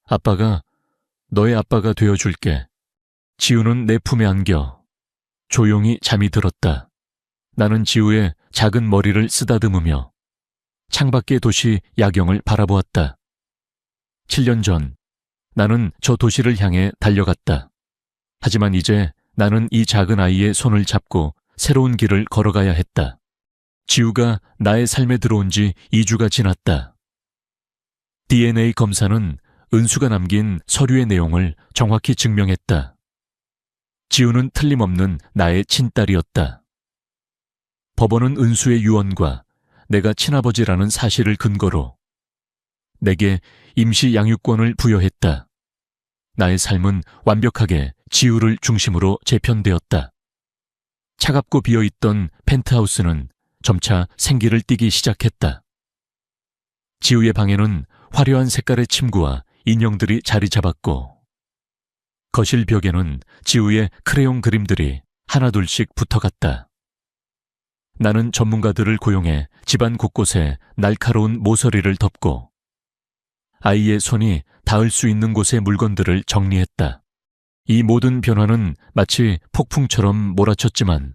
아빠가 너의 아빠가 되어줄게. 지우는 내 품에 안겨 조용히 잠이 들었다. 나는 지우의 작은 머리를 쓰다듬으며 창밖의 도시 야경을 바라보았다. 7년 전 나는 저 도시를 향해 달려갔다. 하지만 이제 나는 이 작은 아이의 손을 잡고 새로운 길을 걸어가야 했다. 지우가 나의 삶에 들어온 지 2주가 지났다. DNA 검사는 은수가 남긴 서류의 내용을 정확히 증명했다. 지우는 틀림없는 나의 친딸이었다. 법원은 은수의 유언과 내가 친아버지라는 사실을 근거로 내게 임시 양육권을 부여했다. 나의 삶은 완벽하게 지우를 중심으로 재편되었다. 차갑고 비어있던 펜트하우스는 점차 생기를 띠기 시작했다. 지우의 방에는 화려한 색깔의 침구와 인형들이 자리 잡았고 거실 벽에는 지우의 크레용 그림들이 하나둘씩 붙어갔다. 나는 전문가들을 고용해 집안 곳곳에 날카로운 모서리를 덮고 아이의 손이 닿을 수 있는 곳의 물건들을 정리했다. 이 모든 변화는 마치 폭풍처럼 몰아쳤지만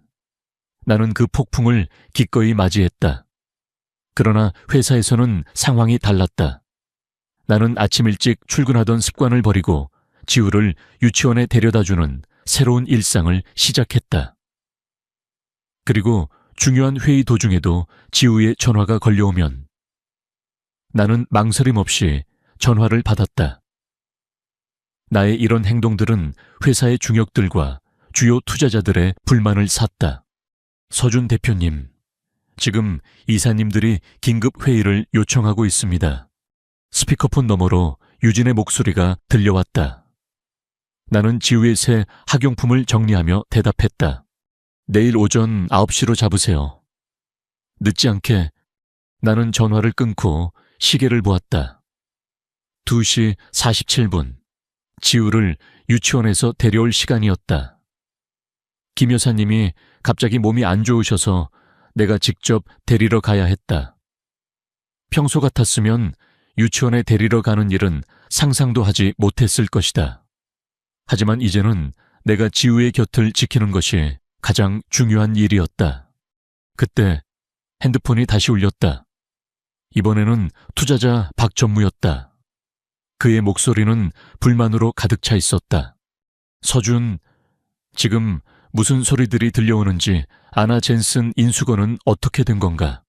나는 그 폭풍을 기꺼이 맞이했다. 그러나 회사에서는 상황이 달랐다. 나는 아침 일찍 출근하던 습관을 버리고 지우를 유치원에 데려다주는 새로운 일상을 시작했다. 그리고 중요한 회의 도중에도 지우의 전화가 걸려오면 나는 망설임 없이 전화를 받았다. 나의 이런 행동들은 회사의 중역들과 주요 투자자들의 불만을 샀다. 서준 대표님, 지금 이사님들이 긴급 회의를 요청하고 있습니다. 스피커폰 너머로 유진의 목소리가 들려왔다. 나는 지우의 새 학용품을 정리하며 대답했다. 내일 오전 9시로 잡으세요. 늦지 않게 나는 전화를 끊고 시계를 보았다. 2시 47분. 지우를 유치원에서 데려올 시간이었다. 김 여사님이 갑자기 몸이 안 좋으셔서 내가 직접 데리러 가야 했다. 평소 같았으면 유치원에 데리러 가는 일은 상상도 하지 못했을 것이다. 하지만 이제는 내가 지우의 곁을 지키는 것이 가장 중요한 일이었다. 그때 핸드폰이 다시 울렸다. 이번에는 투자자 박전무였다. 그의 목소리는 불만으로 가득 차 있었다. 서준, 지금 무슨 소리들이 들려오는지 아나 젠슨 인수거는 어떻게 된 건가?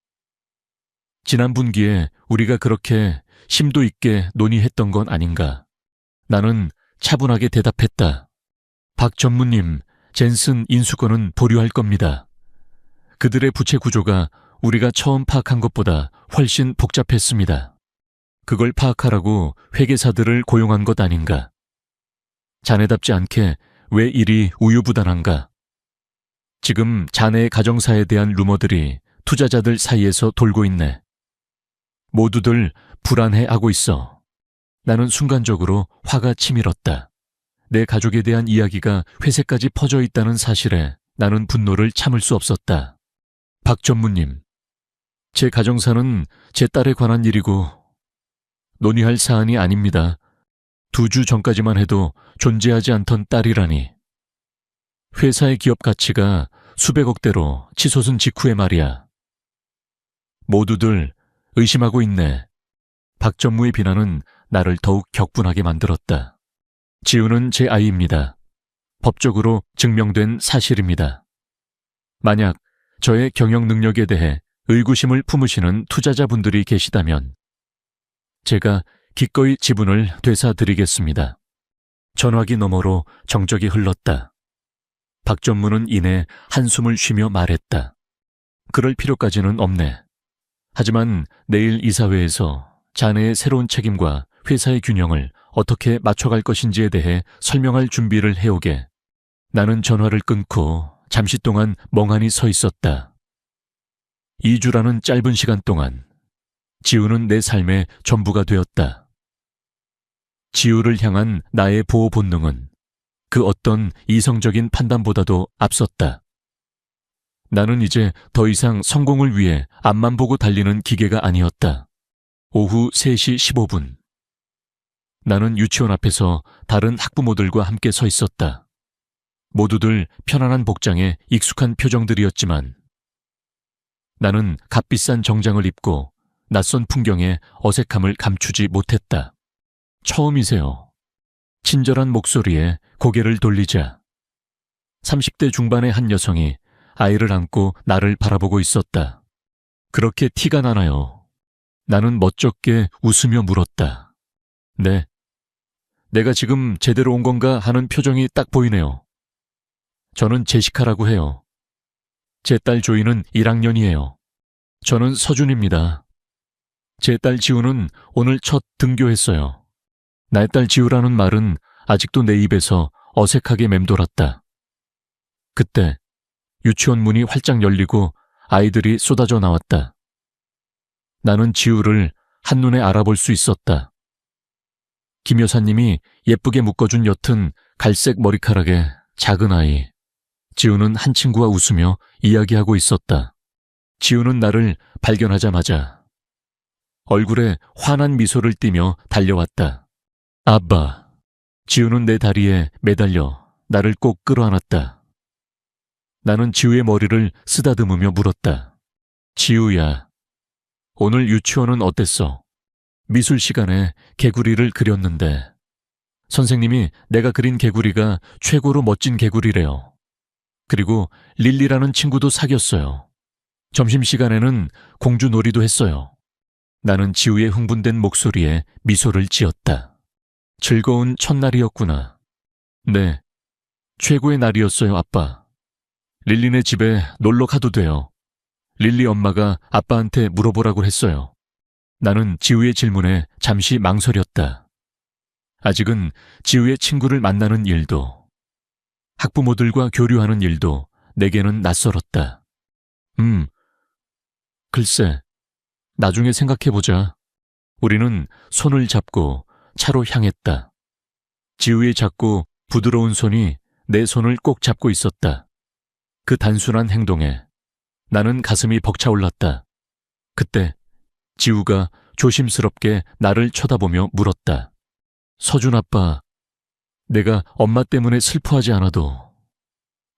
지난 분기에 우리가 그렇게 심도 있게 논의했던 건 아닌가? 나는 차분하게 대답했다. 박 전무님, 젠슨 인수거는 보류할 겁니다. 그들의 부채 구조가 우리가 처음 파악한 것보다 훨씬 복잡했습니다. 그걸 파악하라고 회계사들을 고용한 것 아닌가? 자네답지 않게 왜 일이 우유부단한가? 지금 자네의 가정사에 대한 루머들이 투자자들 사이에서 돌고 있네. 모두들 불안해하고 있어. 나는 순간적으로 화가 치밀었다. 내 가족에 대한 이야기가 회사까지 퍼져 있다는 사실에 나는 분노를 참을 수 없었다. 박 전무님, 제 가정사는 제 딸에 관한 일이고 논의할 사안이 아닙니다. 2주 전까지만 해도 존재하지 않던 딸이라니. 회사의 기업 가치가 수백억대로 치솟은 직후에 말이야. 모두들 의심하고 있네. 박 전무의 비난은 나를 더욱 격분하게 만들었다. 지우는 제 아이입니다. 법적으로 증명된 사실입니다. 만약 저의 경영 능력에 대해 의구심을 품으시는 투자자분들이 계시다면 제가 기꺼이 지분을 되사드리겠습니다. 전화기 너머로 정적이 흘렀다. 박 전무는 이내 한숨을 쉬며 말했다. 그럴 필요까지는 없네. 하지만 내일 이사회에서 자네의 새로운 책임과 회사의 균형을 어떻게 맞춰갈 것인지에 대해 설명할 준비를 해오게. 나는 전화를 끊고 잠시 동안 멍하니 서 있었다. 2주라는 짧은 시간 동안 지우는 내 삶의 전부가 되었다. 지우를 향한 나의 보호 본능은 그 어떤 이성적인 판단보다도 앞섰다. 나는 이제 더 이상 성공을 위해 앞만 보고 달리는 기계가 아니었다. 오후 3시 15분. 나는 유치원 앞에서 다른 학부모들과 함께 서 있었다. 모두들 편안한 복장에 익숙한 표정들이었지만 나는 값비싼 정장을 입고 낯선 풍경에 어색함을 감추지 못했다. 처음이세요. 친절한 목소리에 고개를 돌리자 30대 중반의 한 여성이 아이를 안고 나를 바라보고 있었다. 그렇게 티가 나나요? 나는 멋쩍게 웃으며 물었다. 네. 내가 지금 제대로 온 건가 하는 표정이 딱 보이네요. 저는 제시카라고 해요. 제 딸 조이는 1학년이에요. 저는 서준입니다. 제 딸 지우는 오늘 첫 등교했어요. 나의 딸 지우라는 말은 아직도 내 입에서 어색하게 맴돌았다. 그때 유치원 문이 활짝 열리고 아이들이 쏟아져 나왔다. 나는 지우를 한눈에 알아볼 수 있었다. 김 여사님이 예쁘게 묶어준 옅은 갈색 머리카락에 작은 아이. 지우는 한 친구와 웃으며 이야기하고 있었다. 지우는 나를 발견하자마자 얼굴에 환한 미소를 띠며 달려왔다. 아빠. 지우는 내 다리에 매달려 나를 꼭 끌어안았다. 나는 지우의 머리를 쓰다듬으며 물었다. 지우야, 오늘 유치원은 어땠어? 미술 시간에 개구리를 그렸는데 선생님이 내가 그린 개구리가 최고로 멋진 개구리래요. 그리고 릴리라는 친구도 사귀었어요. 점심시간에는 공주놀이도 했어요. 나는 지우의 흥분된 목소리에 미소를 지었다. 즐거운 첫날이었구나. 네, 최고의 날이었어요, 아빠. 릴리네 집에 놀러 가도 돼요. 릴리 엄마가 아빠한테 물어보라고 했어요. 나는 지우의 질문에 잠시 망설였다. 아직은 지우의 친구를 만나는 일도, 학부모들과 교류하는 일도 내게는 낯설었다. 글쎄, 나중에 생각해보자. 우리는 손을 잡고 차로 향했다. 지우의 작고 부드러운 손이 내 손을 꼭 잡고 있었다. 그 단순한 행동에 나는 가슴이 벅차올랐다. 그때 지우가 조심스럽게 나를 쳐다보며 물었다. 서준 아빠, 내가 엄마 때문에 슬퍼하지 않아도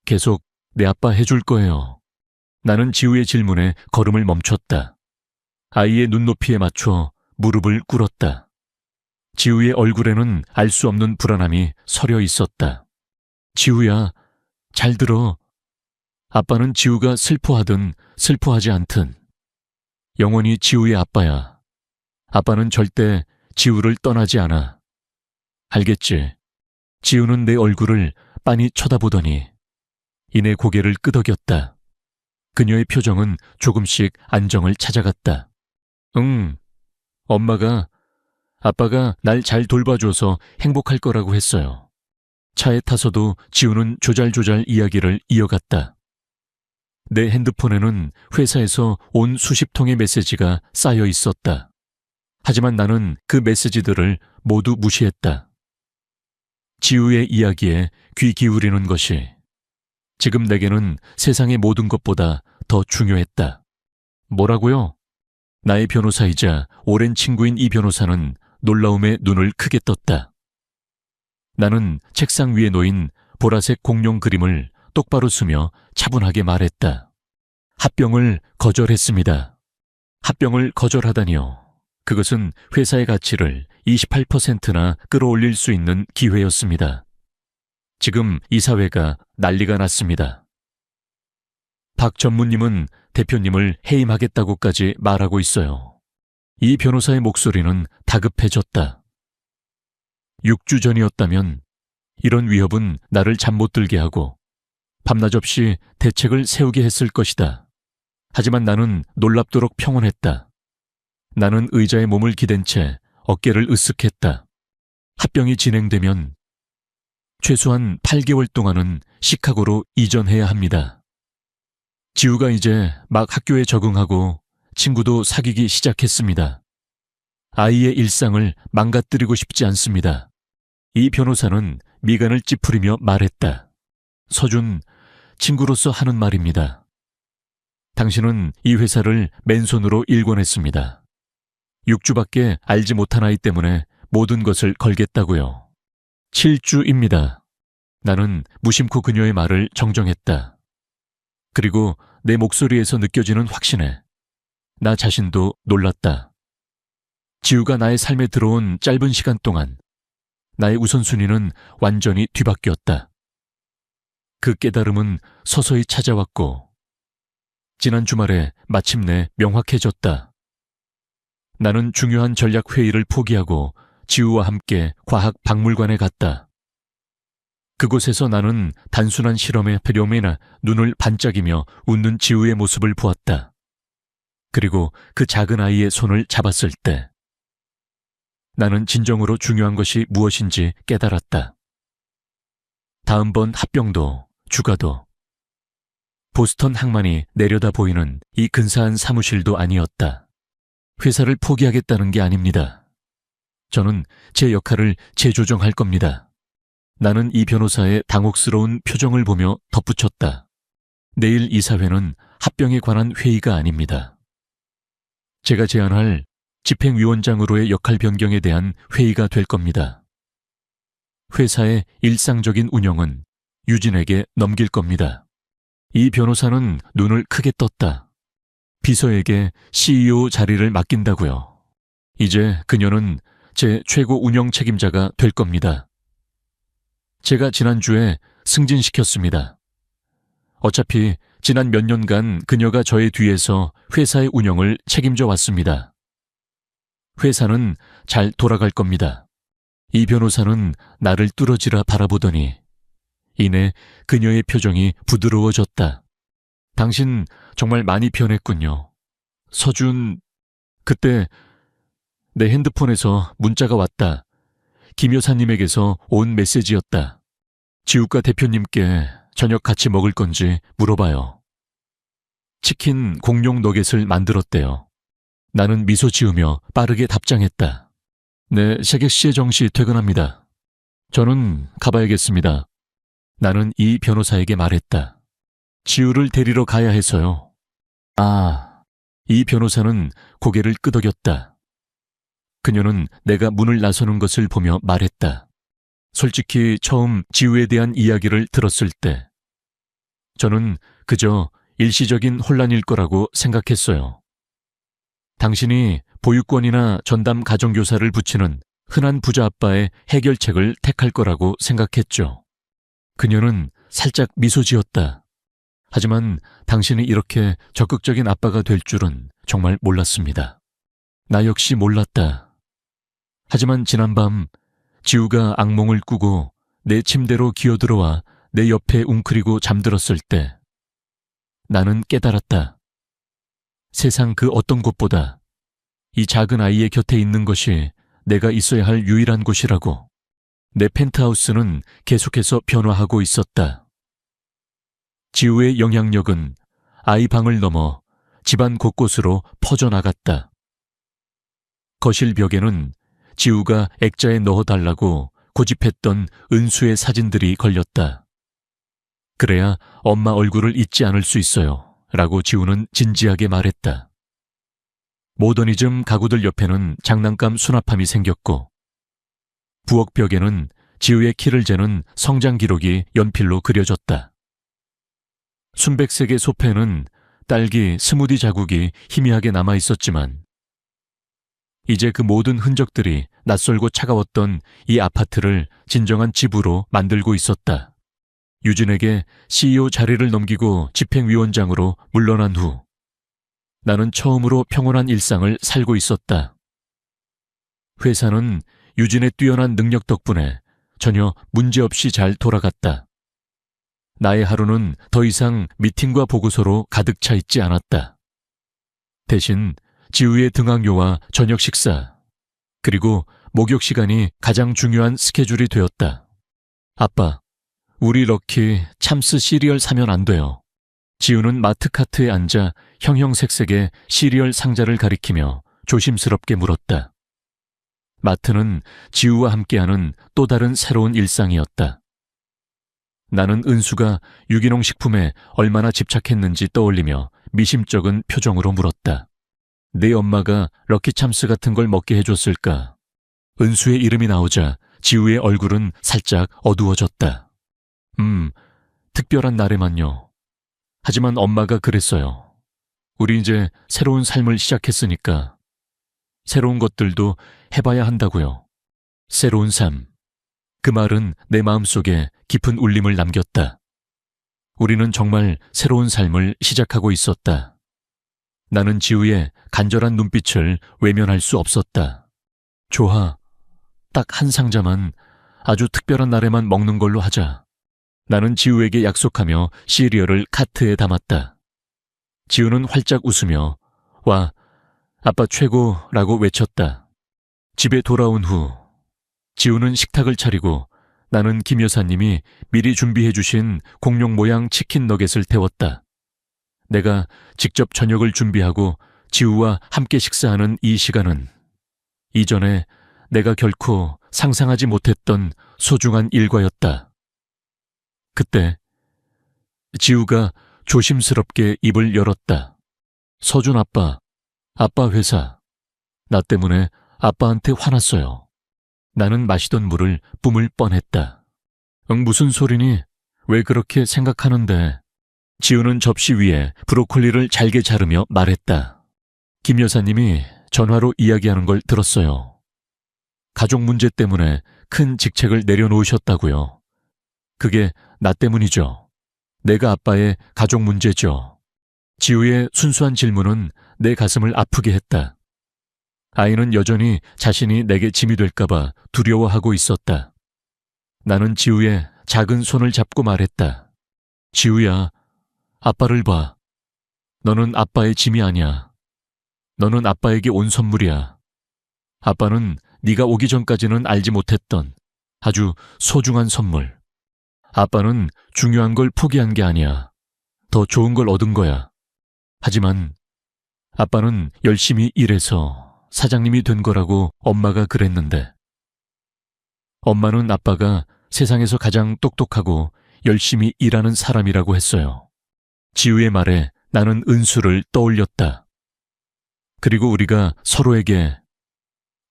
계속 내 아빠 해줄 거예요. 나는 지우의 질문에 걸음을 멈췄다. 아이의 눈높이에 맞춰 무릎을 꿇었다. 지우의 얼굴에는 알 수 없는 불안함이 서려 있었다. 지우야, 잘 들어. 아빠는 지우가 슬퍼하든 슬퍼하지 않든 영원히 지우의 아빠야. 아빠는 절대 지우를 떠나지 않아. 알겠지? 지우는 내 얼굴을 빤히 쳐다보더니 이내 고개를 끄덕였다. 그녀의 표정은 조금씩 안정을 찾아갔다. 엄마가 아빠가 날 잘 돌봐줘서 행복할 거라고 했어요. 차에 타서도 지우는 조잘조잘 이야기를 이어갔다. 내 핸드폰에는 회사에서 온 수십 통의 메시지가 쌓여 있었다. 하지만 나는 그 메시지들을 모두 무시했다. 지우의 이야기에 귀 기울이는 것이 지금 내게는 세상의 모든 것보다 더 중요했다. 뭐라고요? 나의 변호사이자 오랜 친구인 이 변호사는 놀라움에 눈을 크게 떴다. 나는 책상 위에 놓인 보라색 공룡 그림을 똑바로 쓰며 차분하게 말했다. 합병을 거절했습니다. 합병을 거절하다니요. 그것은 회사의 가치를 28%나 끌어올릴 수 있는 기회였습니다. 지금 이 사회가 난리가 났습니다. 박 전무님은 대표님을 해임하겠다고까지 말하고 있어요. 이 변호사의 목소리는 다급해졌다. 6주 전이었다면 이런 위협은 나를 잠 못 들게 하고 밤낮 없이 대책을 세우게 했을 것이다. 하지만 나는 놀랍도록 평온했다. 나는 의자에 몸을 기댄 채 어깨를 으쓱했다. 합병이 진행되면 최소한 8개월 동안은 시카고로 이전해야 합니다. 지우가 이제 막 학교에 적응하고 친구도 사귀기 시작했습니다. 아이의 일상을 망가뜨리고 싶지 않습니다. 이 변호사는 미간을 찌푸리며 말했다. 서준, 친구로서 하는 말입니다. 당신은 이 회사를 맨손으로 일궈냈습니다. 6주밖에 알지 못한 아이 때문에 모든 것을 걸겠다고요. 7주입니다. 나는 무심코 그녀의 말을 정정했다. 그리고 내 목소리에서 느껴지는 확신에 나 자신도 놀랐다. 지우가 나의 삶에 들어온 짧은 시간 동안 나의 우선순위는 완전히 뒤바뀌었다. 그 깨달음은 서서히 찾아왔고 지난 주말에 마침내 명확해졌다. 나는 중요한 전략 회의를 포기하고 지우와 함께 과학 박물관에 갔다. 그곳에서 나는 단순한 실험의 폐렴이나 눈을 반짝이며 웃는 지우의 모습을 보았다. 그리고 그 작은 아이의 손을 잡았을 때 나는 진정으로 중요한 것이 무엇인지 깨달았다. 다음번 합병도 주가도 보스턴 항만이 내려다 보이는 이 근사한 사무실도 아니었다. 회사를 포기하겠다는 게 아닙니다. 저는 제 역할을 재조정할 겁니다. 나는 이 변호사의 당혹스러운 표정을 보며 덧붙였다. 내일 이사회는 합병에 관한 회의가 아닙니다. 제가 제안할 집행위원장으로의 역할 변경에 대한 회의가 될 겁니다. 회사의 일상적인 운영은 유진에게 넘길 겁니다. 이 변호사는 눈을 크게 떴다. 비서에게 CEO 자리를 맡긴다고요. 이제 그녀는 제 최고 운영 책임자가 될 겁니다. 제가 지난주에 승진시켰습니다. 어차피 지난 몇 년간 그녀가 저의 뒤에서 회사의 운영을 책임져 왔습니다. 회사는 잘 돌아갈 겁니다. 이 변호사는 나를 뚫어지라 바라보더니 이내 그녀의 표정이 부드러워졌다. 당신 정말 많이 변했군요. 서준, 그때 내 핸드폰에서 문자가 왔다. 김 여사님에게서 온 메시지였다. 지우과 대표님께 저녁 같이 먹을 건지 물어봐요. 치킨 공룡 너겟을 만들었대요. 나는 미소 지으며 빠르게 답장했다. 네, 새벽 3시에 정시 퇴근합니다. 저는 가봐야겠습니다. 나는 이 변호사에게 말했다. 지우를 데리러 가야 해서요. 아, 이 변호사는 고개를 끄덕였다. 그녀는 내가 문을 나서는 것을 보며 말했다. 솔직히 처음 지우에 대한 이야기를 들었을 때 저는 그저 일시적인 혼란일 거라고 생각했어요. 당신이 보육권이나 전담 가정교사를 붙이는 흔한 부자 아빠의 해결책을 택할 거라고 생각했죠. 그녀는 살짝 미소 지었다. 하지만 당신이 이렇게 적극적인 아빠가 될 줄은 정말 몰랐습니다. 나 역시 몰랐다. 하지만 지난밤 지우가 악몽을 꾸고 내 침대로 기어들어와 내 옆에 웅크리고 잠들었을 때 나는 깨달았다. 세상 그 어떤 곳보다 이 작은 아이의 곁에 있는 것이 내가 있어야 할 유일한 곳이라고. 내 펜트하우스는 계속해서 변화하고 있었다. 지우의 영향력은 아이 방을 넘어 집안 곳곳으로 퍼져나갔다. 거실 벽에는 지우가 액자에 넣어달라고 고집했던 은수의 사진들이 걸렸다. 그래야 엄마 얼굴을 잊지 않을 수 있어요. 라고 지우는 진지하게 말했다. 모더니즘 가구들 옆에는 장난감 수납함이 생겼고 부엌벽에는 지우의 키를 재는 성장 기록이 연필로 그려졌다. 순백색의 소패는 딸기 스무디 자국이 희미하게 남아 있었지만 이제 그 모든 흔적들이 낯설고 차가웠던 이 아파트를 진정한 집으로 만들고 있었다. 유진에게 CEO 자리를 넘기고 집행위원장으로 물러난 후 나는 처음으로 평온한 일상을 살고 있었다. 회사는 유진의 뛰어난 능력 덕분에 전혀 문제없이 잘 돌아갔다. 나의 하루는 더 이상 미팅과 보고서로 가득 차 있지 않았다. 대신 지우의 등하교와 저녁 식사, 그리고 목욕 시간이 가장 중요한 스케줄이 되었다. 아빠, 우리 럭키 참스 시리얼 사면 안 돼요. 지우는 마트 카트에 앉아 형형색색의 시리얼 상자를 가리키며 조심스럽게 물었다. 마트는 지우와 함께하는 또 다른 새로운 일상이었다. 나는 은수가 유기농 식품에 얼마나 집착했는지 떠올리며 미심쩍은 표정으로 물었다. 내 엄마가 럭키참스 같은 걸 먹게 해줬을까? 은수의 이름이 나오자 지우의 얼굴은 살짝 어두워졌다. 특별한 날에만요. 하지만 엄마가 그랬어요. 우리 이제 새로운 삶을 시작했으니까 새로운 것들도 해봐야 한다고요. 새로운 삶. 그 말은 내 마음속에 깊은 울림을 남겼다. 우리는 정말 새로운 삶을 시작하고 있었다. 나는 지우의 간절한 눈빛을 외면할 수 없었다. 좋아. 딱 한 상자만 아주 특별한 날에만 먹는 걸로 하자. 나는 지우에게 약속하며 시리얼을 카트에 담았다. 지우는 활짝 웃으며 와, 아빠 최고라고 외쳤다. 집에 돌아온 후 지우는 식탁을 차리고 나는 김 여사님이 미리 준비해 주신 공룡 모양 치킨 너겟을 태웠다. 내가 직접 저녁을 준비하고 지우와 함께 식사하는 이 시간은 이전에 내가 결코 상상하지 못했던 소중한 일과였다. 그때 지우가 조심스럽게 입을 열었다. 서준 아빠, 아빠 회사. 나 때문에 아빠한테 화났어요. 나는 마시던 물을 뿜을 뻔했다. 무슨 소리니? 왜 그렇게 생각하는데? 지우는 접시 위에 브로콜리를 잘게 자르며 말했다. 김 여사님이 전화로 이야기하는 걸 들었어요. 가족 문제 때문에 큰 직책을 내려놓으셨다고요. 그게 나 때문이죠. 내가 아빠의 가족 문제죠. 지우의 순수한 질문은 내 가슴을 아프게 했다. 아이는 여전히 자신이 내게 짐이 될까봐 두려워하고 있었다. 나는 지우의 작은 손을 잡고 말했다. 지우야, 아빠를 봐. 너는 아빠의 짐이 아니야. 너는 아빠에게 온 선물이야. 아빠는 네가 오기 전까지는 알지 못했던 아주 소중한 선물. 아빠는 중요한 걸 포기한 게 아니야. 더 좋은 걸 얻은 거야. 하지만 아빠는 열심히 일해서 사장님이 된 거라고 엄마가 그랬는데. 엄마는 아빠가 세상에서 가장 똑똑하고 열심히 일하는 사람이라고 했어요. 지우의 말에 나는 은수를 떠올렸다. 그리고 우리가 서로에게,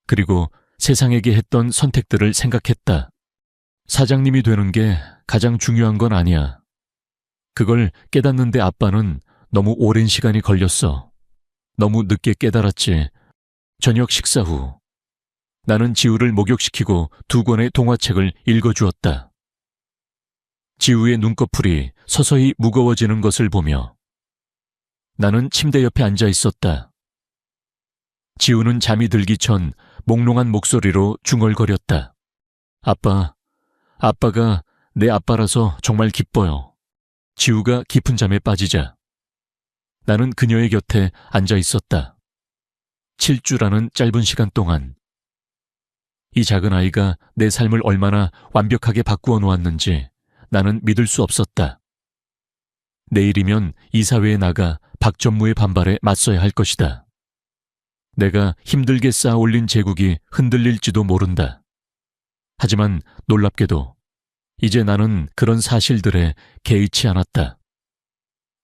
그리고 세상에게 했던 선택들을 생각했다. 사장님이 되는 게 가장 중요한 건 아니야. 그걸 깨닫는데 아빠는 너무 오랜 시간이 걸렸어. 너무 늦게 깨달았지. 저녁 식사 후 나는 지우를 목욕시키고 2권의 동화책을 읽어주었다. 지우의 눈꺼풀이 서서히 무거워지는 것을 보며 나는 침대 옆에 앉아 있었다. 지우는 잠이 들기 전 몽롱한 목소리로 중얼거렸다. 아빠가 내 아빠라서 정말 기뻐요. 지우가 깊은 잠에 빠지자 나는 그녀의 곁에 앉아 있었다. 7주라는 짧은 시간 동안 이 작은 아이가 내 삶을 얼마나 완벽하게 바꾸어 놓았는지 나는 믿을 수 없었다. 내일이면 이사회에 나가 박전무의 반발에 맞서야 할 것이다. 내가 힘들게 쌓아 올린 제국이 흔들릴지도 모른다. 하지만 놀랍게도 이제 나는 그런 사실들에 개의치 않았다.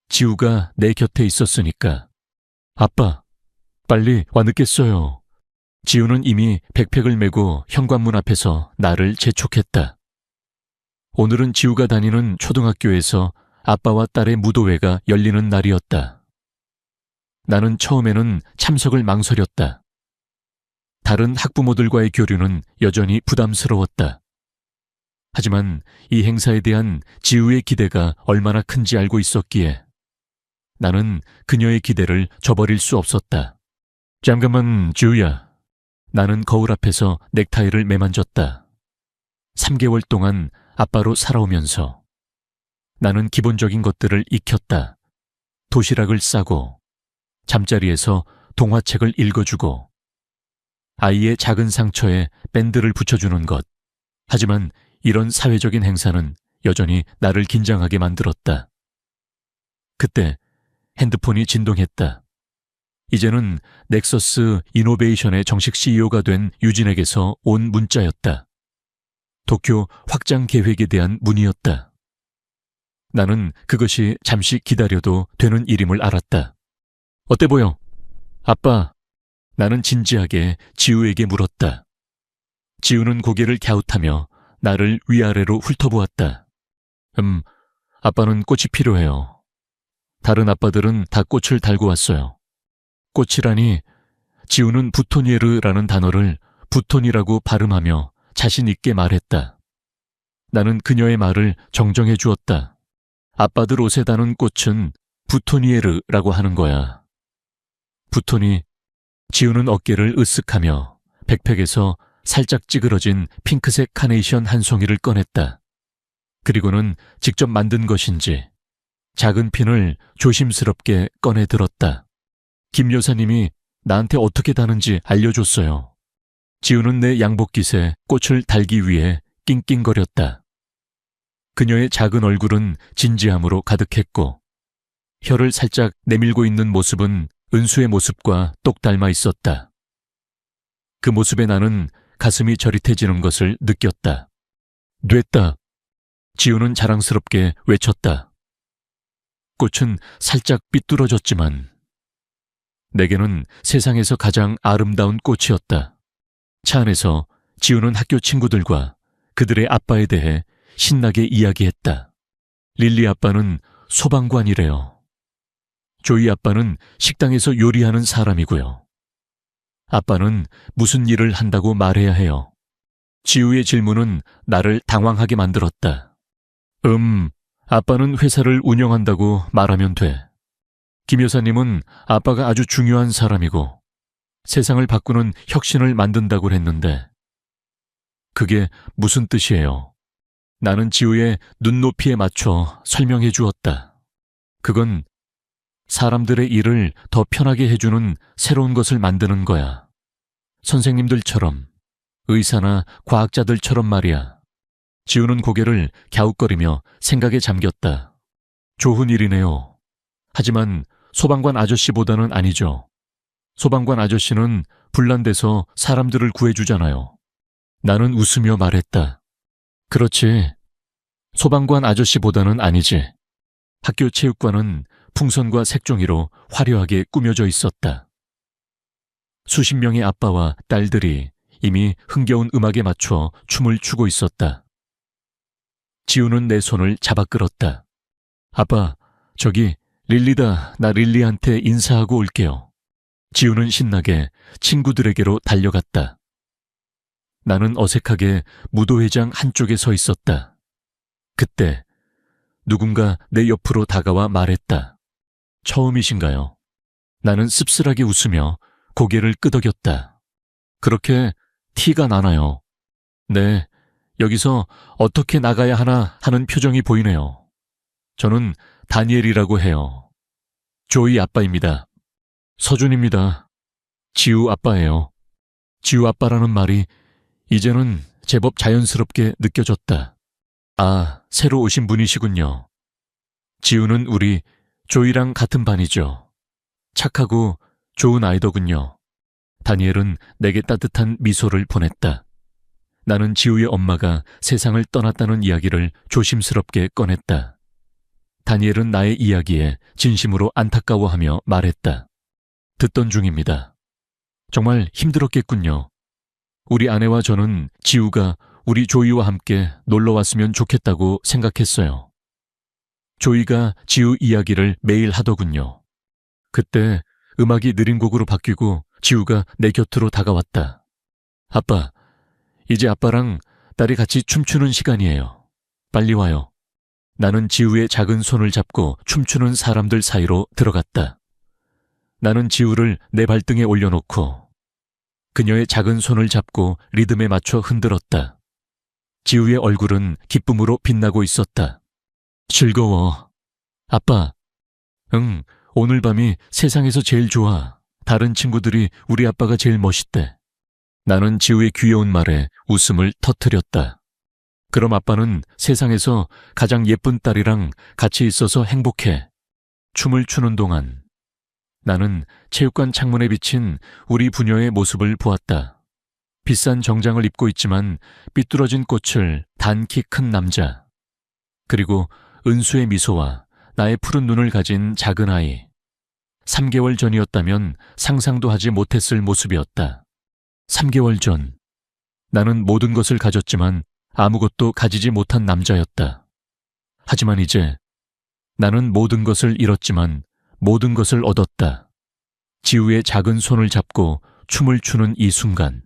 지우가 내 곁에 있었으니까. 아빠, 빨리 와 늦겠어요. 지우는 이미 백팩을 메고 현관문 앞에서 나를 재촉했다. 오늘은 지우가 다니는 초등학교에서 아빠와 딸의 무도회가 열리는 날이었다. 나는 처음에는 참석을 망설였다. 다른 학부모들과의 교류는 여전히 부담스러웠다. 하지만 이 행사에 대한 지우의 기대가 얼마나 큰지 알고 있었기에 나는 그녀의 기대를 저버릴 수 없었다. 잠깐만, 지우야. 나는 거울 앞에서 넥타이를 매만졌다. 3개월 동안 아빠로 살아오면서 나는 기본적인 것들을 익혔다. 도시락을 싸고 잠자리에서 동화책을 읽어주고 아이의 작은 상처에 밴드를 붙여주는 것. 하지만 이런 사회적인 행사는 여전히 나를 긴장하게 만들었다. 그때 핸드폰이 진동했다. 이제는 넥서스 이노베이션의 정식 CEO가 된 유진에게서 온 문자였다. 도쿄 확장 계획에 대한 문의였다. 나는 그것이 잠시 기다려도 되는 일임을 알았다. 어때 보여? 아빠, 나는 진지하게 지우에게 물었다. 지우는 고개를 갸웃하며 나를 위아래로 훑어보았다. 아빠는 꽃이 필요해요. 다른 아빠들은 다 꽃을 달고 왔어요. 꽃이라니. 지우는 부토니에르라는 단어를 부톤이라고 발음하며 자신 있게 말했다. 나는 그녀의 말을 정정해 주었다. 아빠들 옷에 다는 꽃은 부토니에르라고 하는 거야. 부톤이. 지우는 어깨를 으쓱하며 백팩에서 살짝 찌그러진 핑크색 카네이션 한 송이를 꺼냈다. 그리고는 직접 만든 것인지 작은 핀을 조심스럽게 꺼내 들었다. 김 여사님이 나한테 어떻게 다는지 알려줬어요. 지우는 내 양복깃에 꽃을 달기 위해 낑낑거렸다. 그녀의 작은 얼굴은 진지함으로 가득했고 혀를 살짝 내밀고 있는 모습은 은수의 모습과 똑 닮아 있었다. 그 모습에 나는 가슴이 저릿해지는 것을 느꼈다. 됐다. 지우는 자랑스럽게 외쳤다. 꽃은 살짝 삐뚤어졌지만 내게는 세상에서 가장 아름다운 꽃이었다. 차 안에서 지우는 학교 친구들과 그들의 아빠에 대해 신나게 이야기했다. 릴리 아빠는 소방관이래요. 조이 아빠는 식당에서 요리하는 사람이고요. 아빠는 무슨 일을 한다고 말해야 해요. 지우의 질문은 나를 당황하게 만들었다. 아빠는 회사를 운영한다고 말하면 돼. 김 여사님은 아빠가 아주 중요한 사람이고 세상을 바꾸는 혁신을 만든다고 했는데 그게 무슨 뜻이에요? 나는 지우의 눈높이에 맞춰 설명해 주었다. 그건 사람들의 일을 더 편하게 해주는 새로운 것을 만드는 거야. 선생님들처럼, 의사나 과학자들처럼 말이야. 지우는 고개를 갸웃거리며 생각에 잠겼다. 좋은 일이네요. 하지만 소방관 아저씨보다는 아니죠. 소방관 아저씨는 분란돼서 사람들을 구해주잖아요. 나는 웃으며 말했다. 그렇지. 소방관 아저씨보다는 아니지. 학교 체육관은 풍선과 색종이로 화려하게 꾸며져 있었다. 수십 명의 아빠와 딸들이 이미 흥겨운 음악에 맞춰 춤을 추고 있었다. 지우는 내 손을 잡아 끌었다. 아빠, 저기 릴리다. 나 릴리한테 인사하고 올게요. 지우는 신나게 친구들에게로 달려갔다. 나는 어색하게 무도회장 한쪽에 서 있었다. 그때 누군가 내 옆으로 다가와 말했다. 처음이신가요? 나는 씁쓸하게 웃으며 고개를 끄덕였다. 그렇게 티가 나나요? 네, 여기서 어떻게 나가야 하나 하는 표정이 보이네요. 저는 다니엘이라고 해요. 조이 아빠입니다. 서준입니다. 지우 아빠예요. 지우 아빠라는 말이 이제는 제법 자연스럽게 느껴졌다. 아, 새로 오신 분이시군요. 지우는 우리 조이랑 같은 반이죠. 착하고 좋은 아이더군요. 다니엘은 내게 따뜻한 미소를 보냈다. 나는 지우의 엄마가 세상을 떠났다는 이야기를 조심스럽게 꺼냈다. 다니엘은 나의 이야기에 진심으로 안타까워하며 말했다. 듣던 중입니다. 정말 힘들었겠군요. 우리 아내와 저는 지우가 우리 조이와 함께 놀러 왔으면 좋겠다고 생각했어요. 조이가 지우 이야기를 매일 하더군요. 그때 음악이 느린 곡으로 바뀌고 지우가 내 곁으로 다가왔다. 아빠, 이제 아빠랑 딸이 같이 춤추는 시간이에요. 빨리 와요. 나는 지우의 작은 손을 잡고 춤추는 사람들 사이로 들어갔다. 나는 지우를 내 발등에 올려놓고 그녀의 작은 손을 잡고 리듬에 맞춰 흔들었다. 지우의 얼굴은 기쁨으로 빛나고 있었다. 즐거워. 아빠. 응, 오늘 밤이 세상에서 제일 좋아. 다른 친구들이 우리 아빠가 제일 멋있대. 나는 지우의 귀여운 말에 웃음을 터뜨렸다. 그럼 아빠는 세상에서 가장 예쁜 딸이랑 같이 있어서 행복해. 춤을 추는 동안 나는 체육관 창문에 비친 우리 부녀의 모습을 보았다. 비싼 정장을 입고 있지만 삐뚤어진 꽃을 단 키 큰 남자. 그리고 은수의 미소와 나의 푸른 눈을 가진 작은 아이. 3개월 전이었다면 상상도 하지 못했을 모습이었다. 3개월 전, 나는 모든 것을 가졌지만 아무것도 가지지 못한 남자였다. 하지만 이제 나는 모든 것을 잃었지만 모든 것을 얻었다. 지우의 작은 손을 잡고 춤을 추는 이 순간,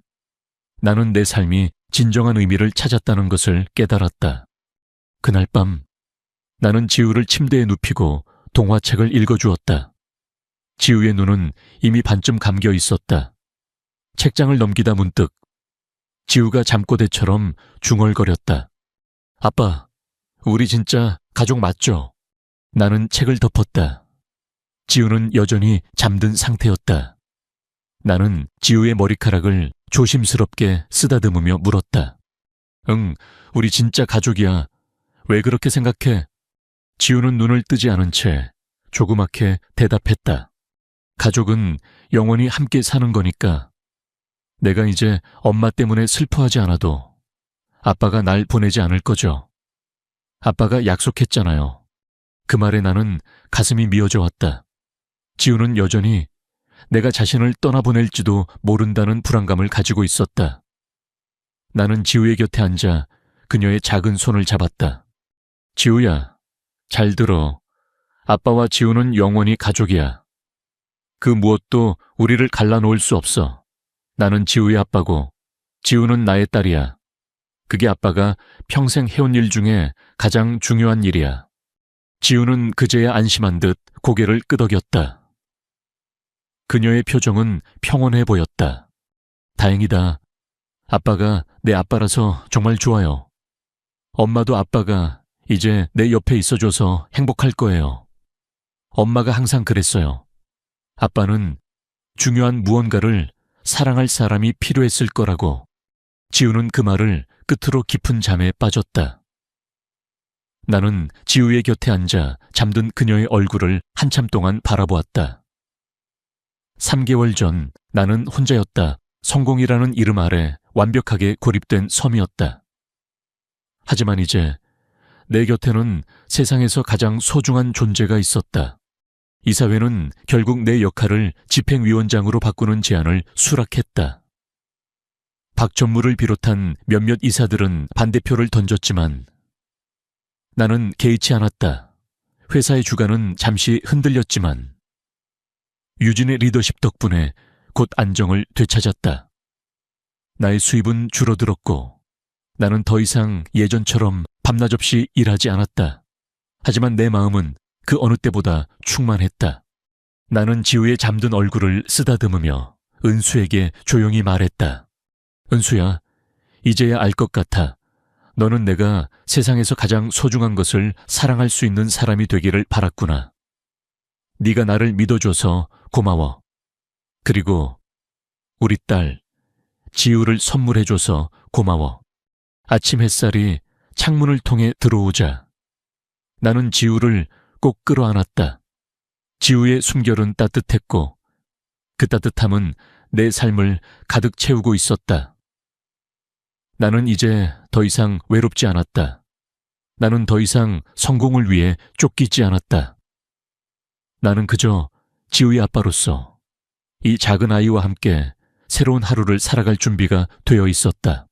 나는 내 삶이 진정한 의미를 찾았다는 것을 깨달았다. 그날 밤, 나는 지우를 침대에 눕히고 동화책을 읽어주었다. 지우의 눈은 이미 반쯤 감겨 있었다. 책장을 넘기다 문득 지우가 잠꼬대처럼 중얼거렸다. 아빠, 우리 진짜 가족 맞죠? 나는 책을 덮었다. 지우는 여전히 잠든 상태였다. 나는 지우의 머리카락을 조심스럽게 쓰다듬으며 물었다. 응, 우리 진짜 가족이야. 왜 그렇게 생각해? 지우는 눈을 뜨지 않은 채 조그맣게 대답했다. 가족은 영원히 함께 사는 거니까. 내가 이제 엄마 때문에 슬퍼하지 않아도 아빠가 날 보내지 않을 거죠. 아빠가 약속했잖아요. 그 말에 나는 가슴이 미어져 왔다. 지우는 여전히 내가 자신을 떠나보낼지도 모른다는 불안감을 가지고 있었다. 나는 지우의 곁에 앉아 그녀의 작은 손을 잡았다. 지우야, 잘 들어. 아빠와 지우는 영원히 가족이야. 그 무엇도 우리를 갈라놓을 수 없어. 나는 지우의 아빠고 지우는 나의 딸이야. 그게 아빠가 평생 해온 일 중에 가장 중요한 일이야. 지우는 그제야 안심한 듯 고개를 끄덕였다. 그녀의 표정은 평온해 보였다. 다행이다. 아빠가 내 아빠라서 정말 좋아요. 엄마도 아빠가 이제 내 옆에 있어줘서 행복할 거예요. 엄마가 항상 그랬어요. 아빠는 중요한 무언가를 사랑할 사람이 필요했을 거라고. 지우는 그 말을 끝으로 깊은 잠에 빠졌다. 나는 지우의 곁에 앉아 잠든 그녀의 얼굴을 한참 동안 바라보았다. 3개월 전 나는 혼자였다. 성공이라는 이름 아래 완벽하게 고립된 섬이었다. 하지만 이제 내 곁에는 세상에서 가장 소중한 존재가 있었다. 이사회는 결국 내 역할을 집행위원장으로 바꾸는 제안을 수락했다. 박전무를 비롯한 몇몇 이사들은 반대표를 던졌지만 나는 개의치 않았다. 회사의 주가는 잠시 흔들렸지만 유진의 리더십 덕분에 곧 안정을 되찾았다. 나의 수입은 줄어들었고 나는 더 이상 예전처럼 밤낮 없이 일하지 않았다. 하지만 내 마음은 그 어느 때보다 충만했다. 나는 지우의 잠든 얼굴을 쓰다듬으며 은수에게 조용히 말했다. 은수야, 이제야 알 것 같아. 너는 내가 세상에서 가장 소중한 것을 사랑할 수 있는 사람이 되기를 바랐구나. 네가 나를 믿어줘서 고마워. 그리고 우리 딸 지우를 선물해줘서 고마워. 아침 햇살이 창문을 통해 들어오자 나는 지우를 꼭 끌어안았다. 지우의 숨결은 따뜻했고 그 따뜻함은 내 삶을 가득 채우고 있었다. 나는 이제 더 이상 외롭지 않았다. 나는 더 이상 성공을 위해 쫓기지 않았다. 나는 그저 지우의 아빠로서 이 작은 아이와 함께 새로운 하루를 살아갈 준비가 되어 있었다.